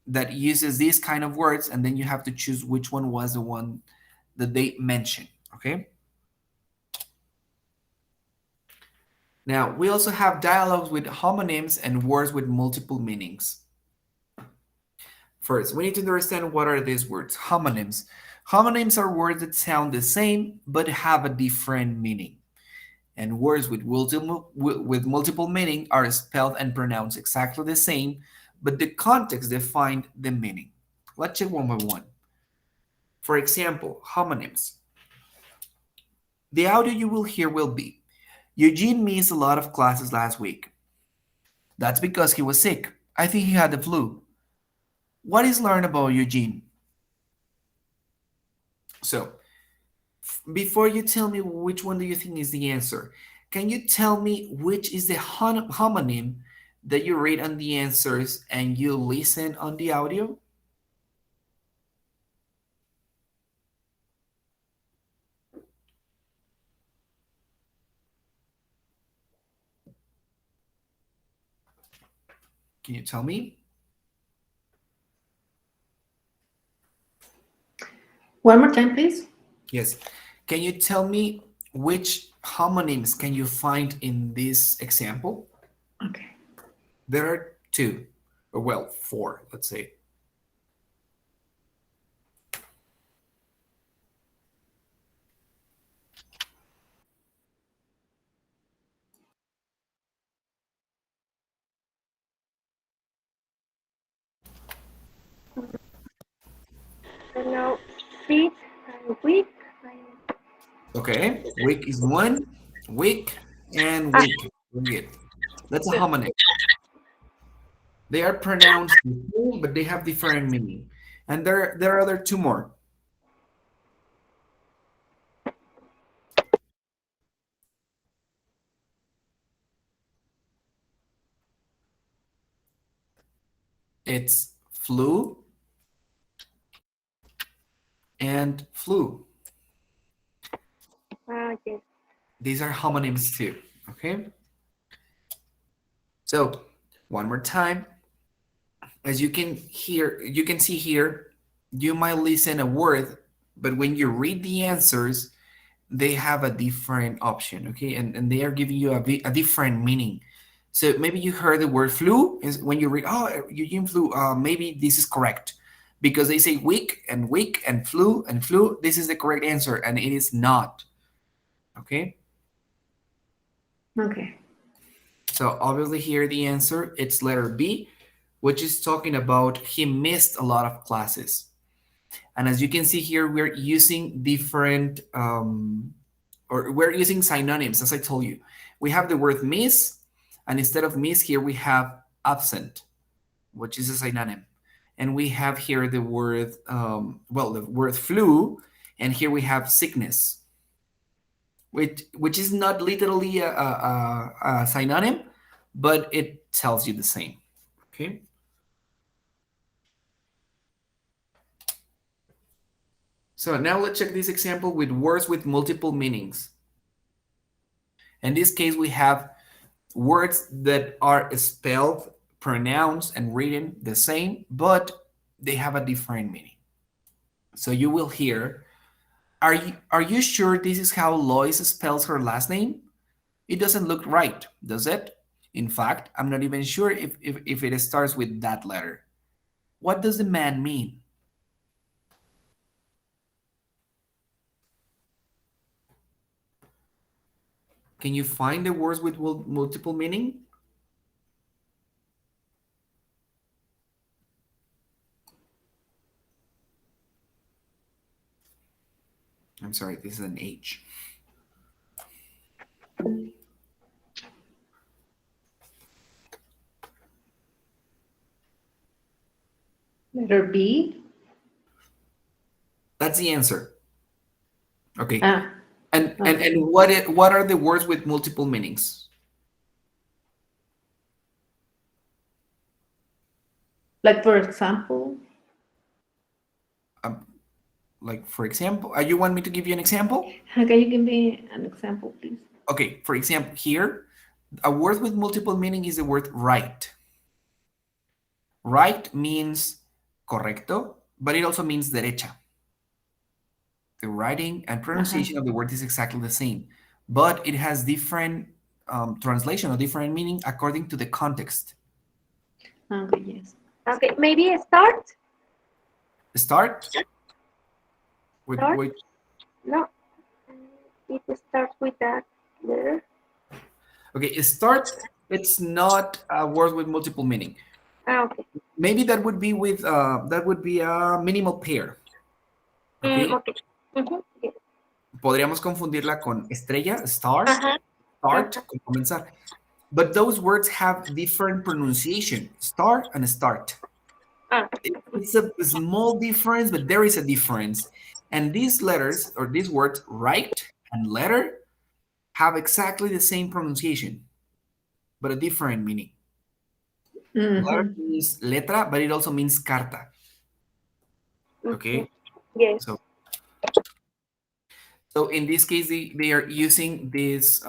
Speaker 1: that uses these kind of words, and then you have to choose which one was the one that they mentioned. Okay. Now, we also have dialogues with homonyms and words with multiple meanings. First, we need to understand what are these words. Homonyms. Homonyms are words that sound the same but have a different meaning. And words with multiple meaning are spelled and pronounced exactly the same, but the context defined the meaning. Let's check one by one. For example, homonyms. The audio you will hear will be, Eugene missed a lot of classes last week. That's because he was sick. I think he had the flu. What is learned about Eugene? So, before you tell me which one do you think is the answer, can you tell me which is the homonym that you read on the answers and you listen on the audio? Can you tell me?
Speaker 4: One more time, please.
Speaker 1: Yes. Can you tell me which homonyms can you find in this example?
Speaker 4: Okay.
Speaker 1: There are two, or well, four, let's say.
Speaker 3: I don't know, fit and weak.
Speaker 1: Okay, weak is one, weak and
Speaker 3: Ah,
Speaker 1: weak. Very good. That's a homonym. They are pronounced the same, but they have different meaning. And there are other two more. It's flu and flu.
Speaker 3: yes.
Speaker 1: These are homonyms too. Okay. So one more time, as you can see here, you might listen a word, but when you read the answers, they have a different option, okay? And they are giving you a different meaning. So maybe you heard the word flu, is when you read, oh, Eugene flu, maybe this is correct. Because they say weak and flu, this is the correct answer, and it is not, okay?
Speaker 4: Okay.
Speaker 1: So obviously here the answer, it's letter B, which is talking about he missed a lot of classes. And as you can see here, we're using different, or we're using synonyms, as I told you. We have the word miss, and instead of miss here, we have absent, which is a synonym. And we have here the word, well, the word flu, and here we have sickness, which is not literally a synonym, but it tells you the same, okay? So now let's check this example with words with multiple meanings. In this case, we have words that are spelled, pronounced, and written the same, but they have a different meaning. So you will hear, are you sure this is how Lois spells her last name? It doesn't look right, does it? In fact, I'm not even sure if it starts with that letter. What does the man mean? Can you find the words with multiple meaning? I'm sorry, this is an H.
Speaker 4: Letter B.
Speaker 1: That's the answer. Okay.
Speaker 4: Ah,
Speaker 1: And what are the words with multiple meanings?
Speaker 4: like for example.
Speaker 1: Um, like for example, you want me to give you an example?
Speaker 4: Can you give me an example, please?
Speaker 1: Okay, for example, here, a word with multiple meaning is the word right. Right means correcto, but it also means derecha. The writing and pronunciation of the word is exactly the same, but it has different translation or different meaning according to the context.
Speaker 4: Okay, yes.
Speaker 3: Okay, maybe start.
Speaker 1: Start with
Speaker 3: Start?
Speaker 1: which?
Speaker 3: No, it starts with that letter.
Speaker 1: Okay, start. It's not a word with multiple meaning.
Speaker 3: Okay.
Speaker 1: Maybe that would be with that would be a minimal pair. Okay.
Speaker 3: Okay. Yes.
Speaker 1: Podríamos confundirla con estrella, star,
Speaker 3: Uh-huh.
Speaker 1: start,
Speaker 3: Uh-huh.
Speaker 1: con comenzar. But those words have different pronunciation, start and start.
Speaker 3: Ah,
Speaker 1: It's a small difference, but there is a difference. And these letters or these words, right and letter, have exactly the same pronunciation, but a different meaning. Letter
Speaker 4: Mm-hmm.
Speaker 1: means letra, but it also means carta.
Speaker 3: okay.
Speaker 1: Okay.
Speaker 3: Yes.
Speaker 1: So in this case, they are using this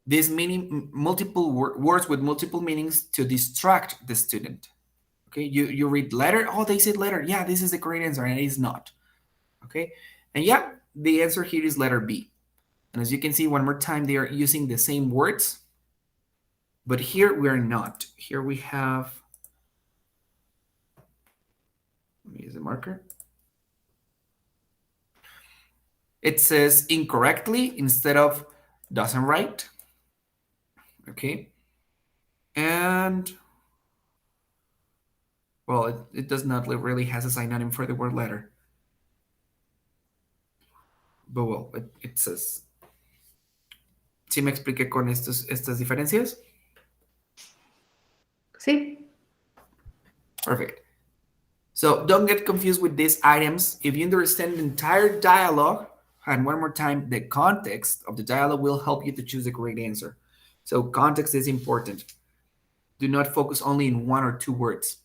Speaker 1: these meaning multiple words with multiple meanings to distract the student. Okay, you read letter, oh, they said letter, yeah, this is the correct answer, and it is not. Okay, and yeah, the answer here is letter B. And as you can see, one more time, they are using the same words, but here we are not. Here we have, let me use the marker. It says incorrectly instead of doesn't write. Okay. And, well, it does not really has a synonym for the word letter. But well, it says. ¿Sí me expliqué con estas diferencias?
Speaker 4: Sí.
Speaker 1: Perfect. So don't get confused with these items. If you understand the entire dialogue, and one more time, the context of the dialogue will help you to choose the correct answer. So context is important. Do not focus only in one or two words.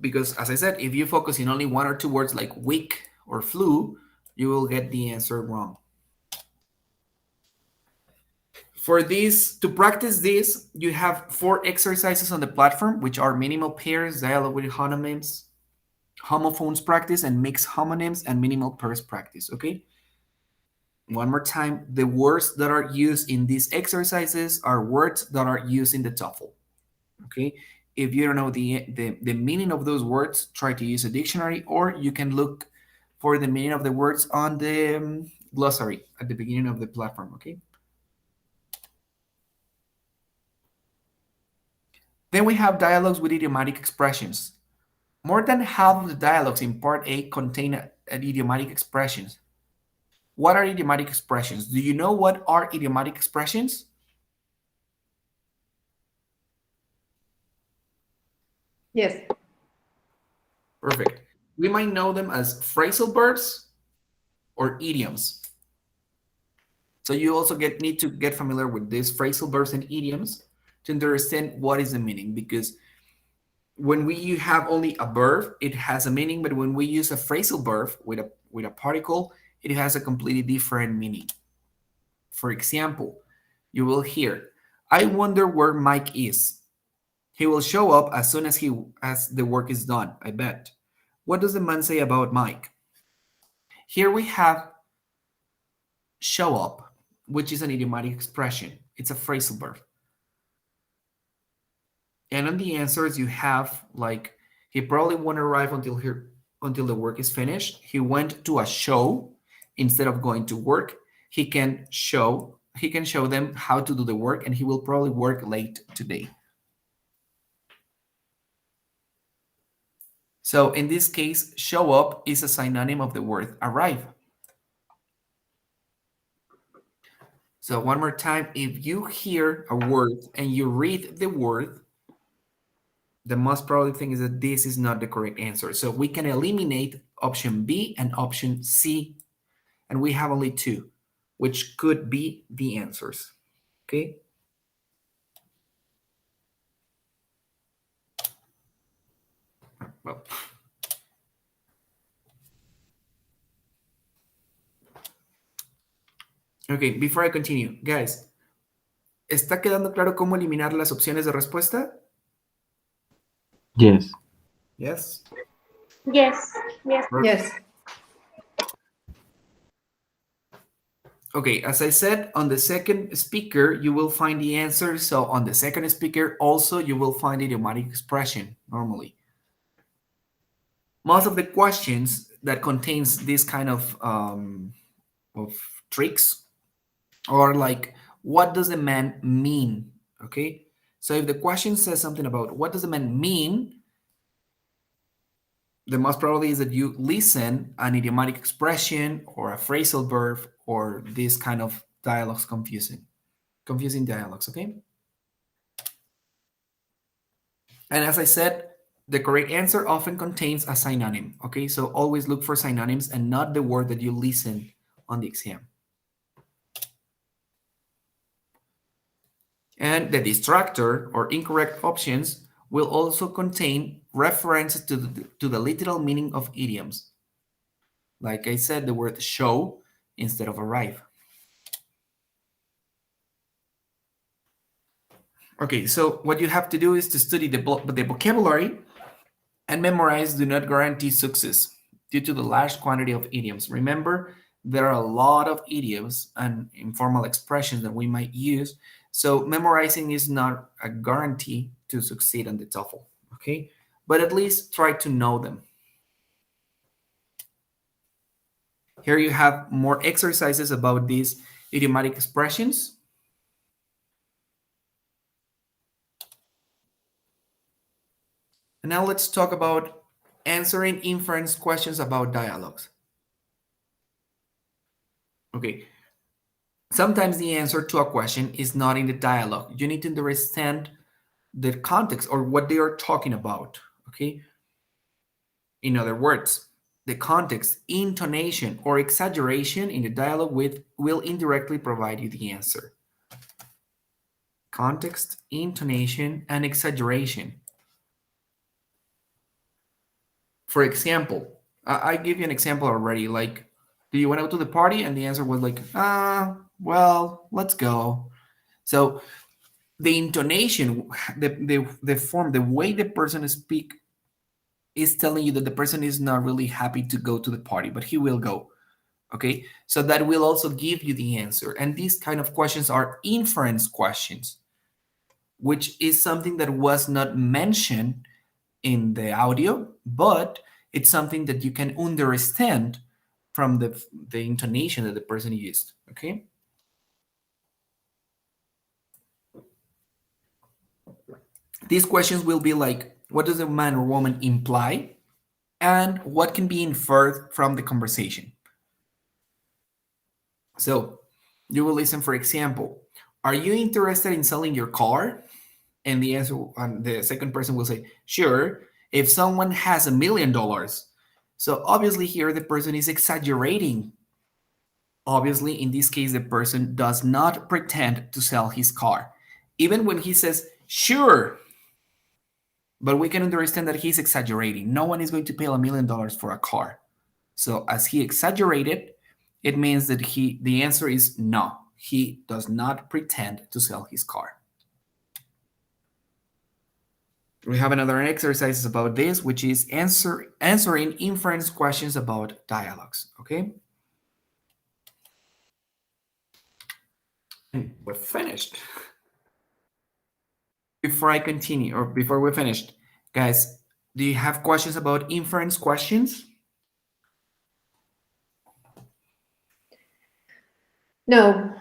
Speaker 1: Because as I said, if you focus in only one or two words like weak or flu, you will get the answer wrong. For this, to practice this, you have 4 exercises on the platform, which are minimal pairs, dialogue with homonyms, homophones practice, and mixed homonyms, and minimal pairs practice, okay? One more time, the words that are used in these exercises are words that are used in the TOEFL, okay? If you don't know the meaning of those words, try to use a dictionary, or you can look for the meaning of the words on the glossary at the beginning of the platform, okay? Then we have dialogues with idiomatic expressions. More than half of the dialogues in Part A contain idiomatic expressions. What are idiomatic expressions? Do you know what are idiomatic expressions?
Speaker 4: Yes.
Speaker 1: Perfect. We might know them as phrasal verbs or idioms. So you also need to get familiar with these phrasal verbs and idioms to understand what is the meaning, because when we have only a verb, it has a meaning, but when we use a phrasal verb with a particle, it has a completely different meaning. For example, you will hear, I wonder where Mike is. He will show up as soon as the work is done, I bet. What does the man say about Mike? Here we have show up, which is an idiomatic expression. It's a phrasal verb. And on the answers you have, like, he probably won't arrive until the work is finished. He went to a show instead of going to work. He can show them how to do the work, and he will probably work late today. So in this case, show up is a synonym of the word arrive. So one more time, if you hear a word and you read the word, the most probable thing is that this is not the correct answer. So we can eliminate option B and option C, and we have only 2, which could be the answers, okay? Well. Okay, before I continue, guys, ¿está quedando claro cómo eliminar las opciones de respuesta?
Speaker 2: Yes.
Speaker 1: Yes?
Speaker 3: Yes, yes.
Speaker 4: Yes.
Speaker 1: Okay, as I said, on the second speaker, you will find the answer. So on the second speaker, also, you will find idiomatic expression normally. Most of the questions that contains this kind of tricks are like, what does the man mean? Okay, so if the question says something about what does the man mean, the most probably is that you listen an idiomatic expression or a phrasal verb or this kind of dialogues confusing dialogues, okay? And as I said, the correct answer often contains a synonym, okay? So always look for synonyms and not the word that you listen on the exam. And the distractor or incorrect options will also contain references to the literal meaning of idioms. Like I said, the word show instead of arrive. Okay, so what you have to do is to study the vocabulary and memorize do not guarantee success due to the large quantity of idioms. Remember, there are a lot of idioms and informal expressions that we might use. So memorizing is not a guarantee to succeed on the TOEFL, okay? But at least try to know them. Here you have more exercises about these idiomatic expressions. And now let's talk about answering inference questions about dialogues. Okay. Sometimes the answer to a question is not in the dialogue. You need to understand the context or what they are talking about. Okay. In other words, the context, intonation, or exaggeration in the dialogue will indirectly provide you the answer. Context, intonation, and exaggeration. For example, I give you an example already. Like, do you want to go to the party? And the answer was like, well, let's go. So the intonation, the form, the way the person speak is telling you that the person is not really happy to go to the party, but he will go. Okay, so that will also give you the answer. And these kind of questions are inference questions, which is something that was not mentioned in the audio, but it's something that you can understand from the intonation that the person used. Okay. These questions will be like, what does a man or woman imply? And what can be inferred from the conversation? So you will listen, for example, are you interested in selling your car? And the answer, the second person will say, sure, if someone has $1,000,000. So obviously here the person is exaggerating. Obviously, in this case, the person does not pretend to sell his car. Even when he says, sure, but we can understand that he's exaggerating. No one is going to pay $1,000,000 for a car. So as he exaggerated, it means that the answer is no. He does not pretend to sell his car. We have another exercise about this, which is answering inference questions about dialogues. Okay. And we're finished. Before I continue, or before we're finished, guys, do you have questions about inference questions?
Speaker 4: No.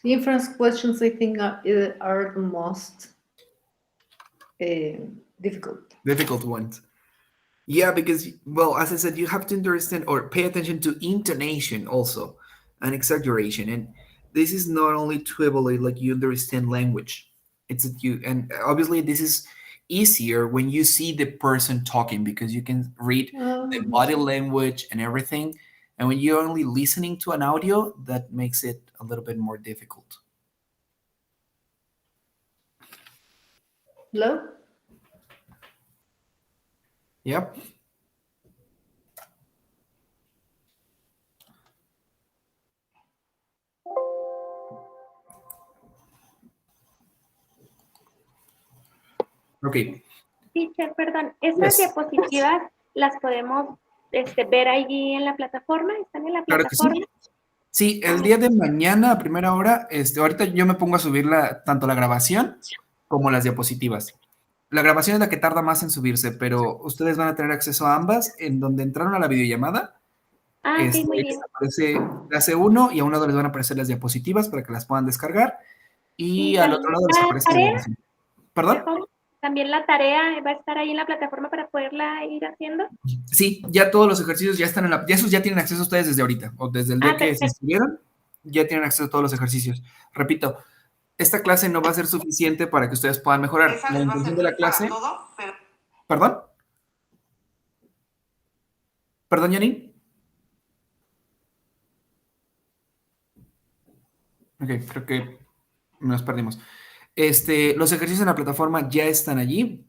Speaker 4: The inference questions, I think, are the most difficult.
Speaker 1: Difficult ones. Yeah, because, well, as I said, you have to understand or pay attention to intonation also and exaggeration. And this is not only to evaluate like you understand language. It's that you, and obviously this is easier when you see the person talking because you can read the body language and everything. And when you're only listening to an audio, that makes it a little bit more difficult.
Speaker 4: Hello?
Speaker 1: Yep. Okay.
Speaker 3: Teacher, perdón, ¿esas
Speaker 1: Yes.
Speaker 3: diapositivas las podemos ver allí en la plataforma? ¿Están en la
Speaker 1: Claro que sí.
Speaker 3: plataforma?
Speaker 1: Sí, el día de mañana a primera hora, ahorita yo me pongo a subir tanto la grabación como las diapositivas. La grabación es la que tarda más en subirse, pero ustedes van a tener acceso a ambas. En donde entraron a la videollamada,
Speaker 3: Ah, ok, muy
Speaker 1: ahí
Speaker 3: bien.
Speaker 1: les aparece clase 1 y a un lado les van a aparecer las diapositivas para que las puedan descargar. Y
Speaker 3: ¿Y
Speaker 1: al
Speaker 3: también
Speaker 1: otro lado les
Speaker 3: la
Speaker 1: aparece la
Speaker 3: tarea?
Speaker 1: grabación. ¿Perdón?
Speaker 3: Perdón, ¿también la tarea va a estar ahí en la plataforma para poderla ir haciendo?
Speaker 1: Sí, ya todos los ejercicios ya están ya esos ya tienen acceso ustedes desde ahorita, o desde el día que se
Speaker 3: Perfecto.
Speaker 1: inscribieron, ya tienen acceso a todos los ejercicios. Repito, esta clase no va a ser suficiente para que ustedes puedan mejorar. La intención de la clase... ¿Perdón? ¿Perdón, Janine? Ok, creo que nos perdimos. Los ejercicios en la plataforma ya están allí.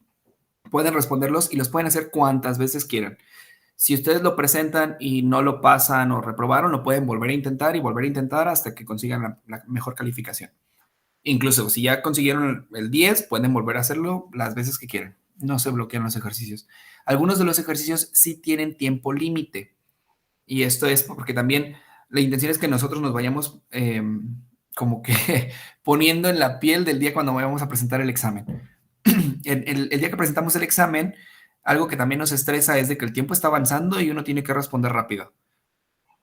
Speaker 1: Pueden responderlos y los pueden hacer cuantas veces quieran. Si ustedes lo presentan y no lo pasan o reprobaron, lo pueden volver a intentar y volver a intentar hasta que consigan la mejor calificación. Incluso si ya consiguieron el 10, pueden volver a hacerlo las veces que quieran. No se bloquean los ejercicios. Algunos de los ejercicios sí tienen tiempo límite. Y esto es porque también la intención es que nosotros nos vayamos como que poniendo en la piel del día cuando vayamos a presentar el examen. El día que presentamos el examen, algo que también nos estresa es de que el tiempo está avanzando y uno tiene que responder rápido.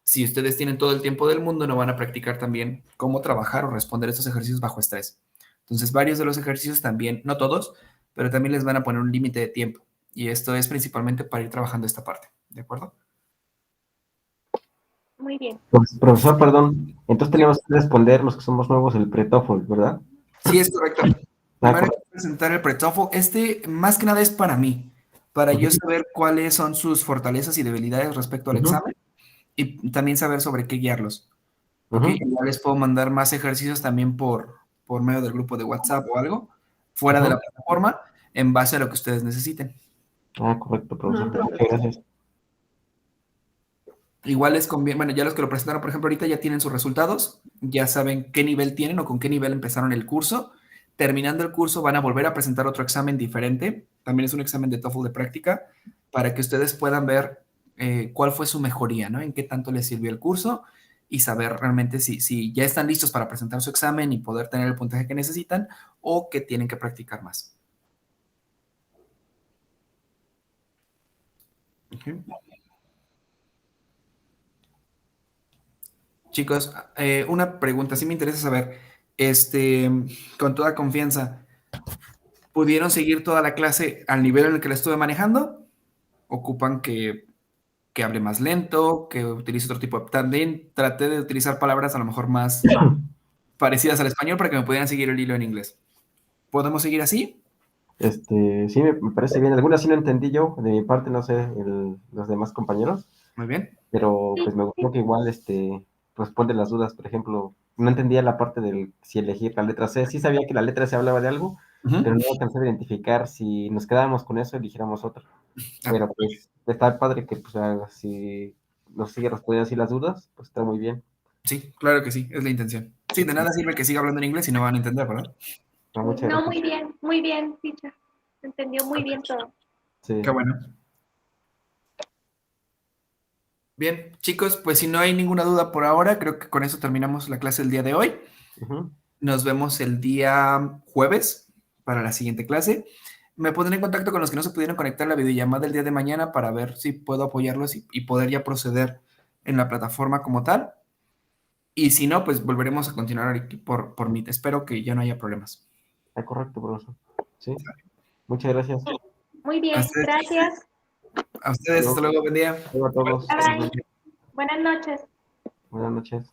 Speaker 1: Si ustedes tienen todo el tiempo del mundo, no van a practicar también cómo trabajar o responder estos ejercicios bajo estrés. Entonces, varios de los ejercicios también, no todos, pero también les van a poner un límite de tiempo. Y esto es principalmente para ir trabajando esta parte. ¿De acuerdo?
Speaker 3: Muy bien.
Speaker 2: Profesor, perdón, entonces tenemos que responder los que somos nuevos el pre-TOEFL, ¿verdad?
Speaker 1: Sí, es correcto.
Speaker 2: Ah,
Speaker 1: Primero hay que presentar el pre-TOEFL. Este, más que nada, es para mí, para yo saber cuáles son sus fortalezas y debilidades respecto al
Speaker 2: ujú,
Speaker 1: examen y también saber sobre qué guiarlos. ¿Ok?
Speaker 2: ujú,
Speaker 1: Igual les puedo mandar más ejercicios también por medio del grupo de WhatsApp o algo, fuera de
Speaker 2: ajá.
Speaker 1: la plataforma, en base a lo que ustedes necesiten.
Speaker 2: Ah, correcto, profesor.
Speaker 4: Ah,
Speaker 2: Muchas
Speaker 4: perfecto.
Speaker 2: gracias.
Speaker 1: Igual les conviene, bueno, ya los que lo presentaron, por ejemplo, ahorita ya tienen sus resultados, ya saben qué nivel tienen o con qué nivel empezaron el curso. Terminando el curso van a volver a presentar otro examen diferente, también es un examen de TOEFL de práctica, para que ustedes puedan ver cuál fue su mejoría, ¿no? En qué tanto les sirvió el curso y saber realmente si ya están listos para presentar su examen y poder tener el puntaje que necesitan o que tienen que practicar más. Ok. Chicos, una pregunta, sí me interesa saber, con toda confianza, ¿pudieron seguir toda la clase al nivel en el que la estuve manejando? ¿Ocupan que hable más lento, que utilice otro tipo de... También traté de utilizar palabras a lo mejor más parecidas al español para que me pudieran seguir el hilo en inglés. ¿Podemos seguir así?
Speaker 2: Sí, me parece bien. Algunas sí no entendí yo, de mi parte, no sé, los demás compañeros,
Speaker 1: Muy bien.
Speaker 2: pero
Speaker 3: Sí,
Speaker 2: pues me
Speaker 3: sí.
Speaker 2: gustó que igual responde las dudas. Por ejemplo, no entendía la parte del si elegir la letra C. Sí sabía que la letra C hablaba de algo, pero
Speaker 1: Ujú.
Speaker 2: no alcancé a identificar si nos quedábamos con eso, eligiéramos otro.
Speaker 1: Ah,
Speaker 2: Pero pues está padre que pues, si nos sigue respondiendo así las dudas, pues está muy bien.
Speaker 1: sí, claro que sí, es la intención. Sí, de nada sirve que siga hablando en inglés y no van a entender, ¿verdad?
Speaker 2: No, muchas
Speaker 3: No,
Speaker 2: gracias.
Speaker 3: muy bien, teacher. Entendió muy bien todo.
Speaker 2: Sí.
Speaker 1: Qué bueno. Bien, chicos, pues si no hay ninguna duda por ahora, creo que con eso terminamos la clase del día de hoy.
Speaker 2: Ujú.
Speaker 1: Nos vemos el día jueves para la siguiente clase. Me pondré en contacto con los que no se pudieron conectar a la videollamada el día de mañana para ver si puedo apoyarlos y poder ya proceder en la plataforma como tal. Y si no, pues volveremos a continuar aquí por Meet. Espero que ya no haya problemas.
Speaker 2: Está correcto, profesor. Sí. Muchas gracias.
Speaker 3: Muy
Speaker 1: A
Speaker 3: bien,
Speaker 1: ustedes,
Speaker 3: gracias.
Speaker 1: hasta luego, buen día.
Speaker 2: Hola a todos.
Speaker 3: Bye bye. Buenas noches.
Speaker 2: Buenas noches.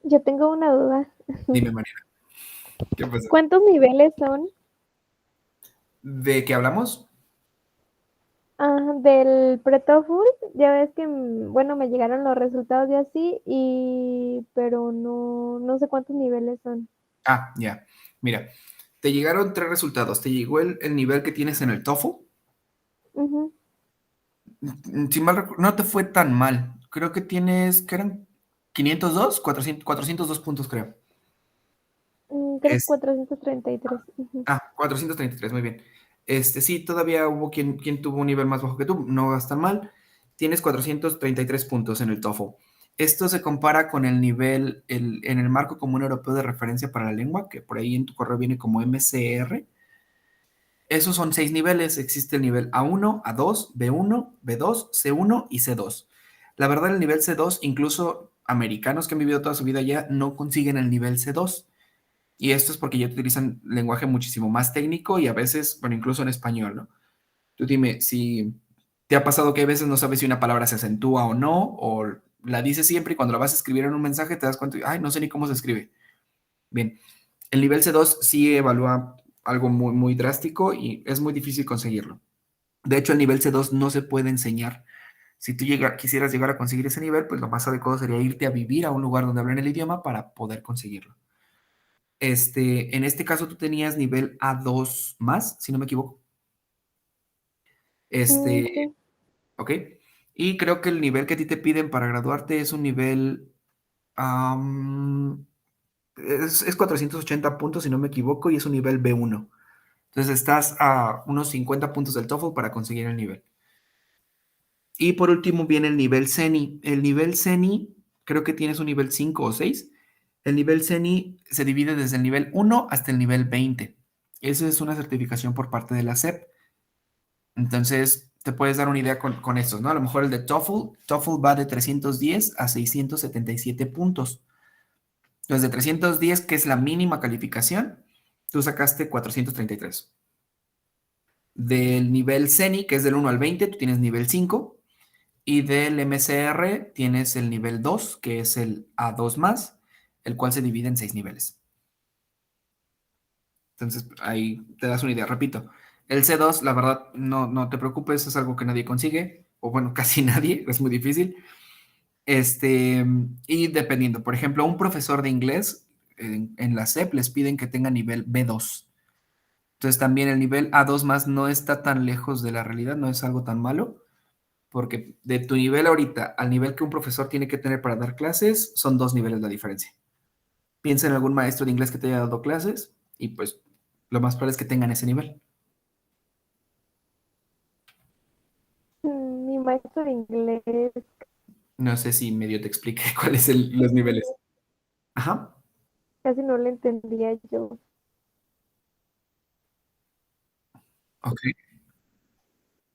Speaker 5: Yo tengo una duda.
Speaker 1: Dime, Mariana, ¿qué pasa?
Speaker 5: ¿Cuántos niveles son
Speaker 1: ¿De qué hablamos?
Speaker 5: del pre-TOEFL? Ya ves que, bueno, me llegaron los resultados y así, pero no sé cuántos niveles son.
Speaker 1: Ah, ya. Mira, te llegaron tres resultados. Te llegó el nivel que tienes en el TOEFL.
Speaker 5: Ujú.
Speaker 1: Si mal no te fue tan mal. Creo que tienes, ¿qué eran? 502, 402 puntos, creo.
Speaker 5: Creo que
Speaker 1: Es,
Speaker 5: 433. Ujú.
Speaker 1: 433, muy bien. Sí, todavía hubo quien tuvo un nivel más bajo que tú, no vas tan mal. Tienes 433 puntos en el TOEFL. Esto se compara con el nivel en el marco común europeo de referencia para la lengua, que por ahí en tu correo viene como MCR. Esos son 6 niveles. Existe el nivel A1, A2, B1, B2, C1 y C2. La verdad, el nivel C2, incluso americanos que han vivido toda su vida allá, no consiguen el nivel C2. Y esto es porque ya utilizan lenguaje muchísimo más técnico y a veces, bueno, incluso en español, ¿no? Tú dime si te ha pasado que a veces no sabes si una palabra se acentúa o no, o la dices siempre y cuando la vas a escribir en un mensaje te das cuenta, ay, no sé ni cómo se escribe. Bien, el nivel C2 sí evalúa algo muy, muy drástico y es muy difícil conseguirlo. De hecho, el nivel C2 no se puede enseñar. Si tú quisieras llegar a conseguir ese nivel, pues lo más adecuado sería irte a vivir a un lugar donde hablen el idioma para poder conseguirlo. En este caso tú tenías nivel A2 más, si no me equivoco.
Speaker 5: Sí.
Speaker 1: ¿ok? Y creo que el nivel que a ti te piden para graduarte es un nivel, es 480 puntos, si no me equivoco, y es un nivel B1. Entonces estás a unos 50 puntos del TOEFL para conseguir el nivel. Y por último viene el nivel CENI. El nivel CENI, creo que tienes un nivel 5 o 6. El nivel CENI se divide desde el nivel 1 hasta el nivel 20. Eso es una certificación por parte de la SEP. Entonces, te puedes dar una idea con estos, ¿no? A lo mejor el de TOEFL va de 310 a 677 puntos. Entonces, de 310, que es la mínima calificación, tú sacaste 433. Del nivel CENI, que es del 1 al 20, tú tienes nivel 5. Y del MCR tienes el nivel 2, que es el A2 más, el cual se divide en 6 niveles. Entonces, ahí te das una idea. Repito, el C2, la verdad, no te preocupes, es algo que nadie consigue, o bueno, casi nadie, es muy difícil. Y dependiendo, por ejemplo, un profesor de inglés en la SEP les piden que tenga nivel B2. Entonces, también el nivel A2 más no está tan lejos de la realidad, no es algo tan malo, porque de tu nivel ahorita al nivel que un profesor tiene que tener para dar clases, son 2 niveles la diferencia. Piensa en algún maestro de inglés que te haya dado clases y pues lo más probable es que tengan ese nivel.
Speaker 5: Mi maestro de inglés
Speaker 1: No sé si medio te explique cuáles son los niveles. Ajá.
Speaker 5: casi no lo entendía yo.
Speaker 1: Ok.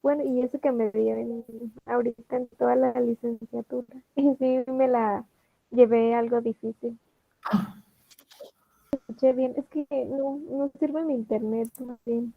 Speaker 5: Bueno, y eso que me dio ahorita en toda la licenciatura. Y sí me la llevé algo difícil. Escuché bien, es que no sirve mi internet más bien.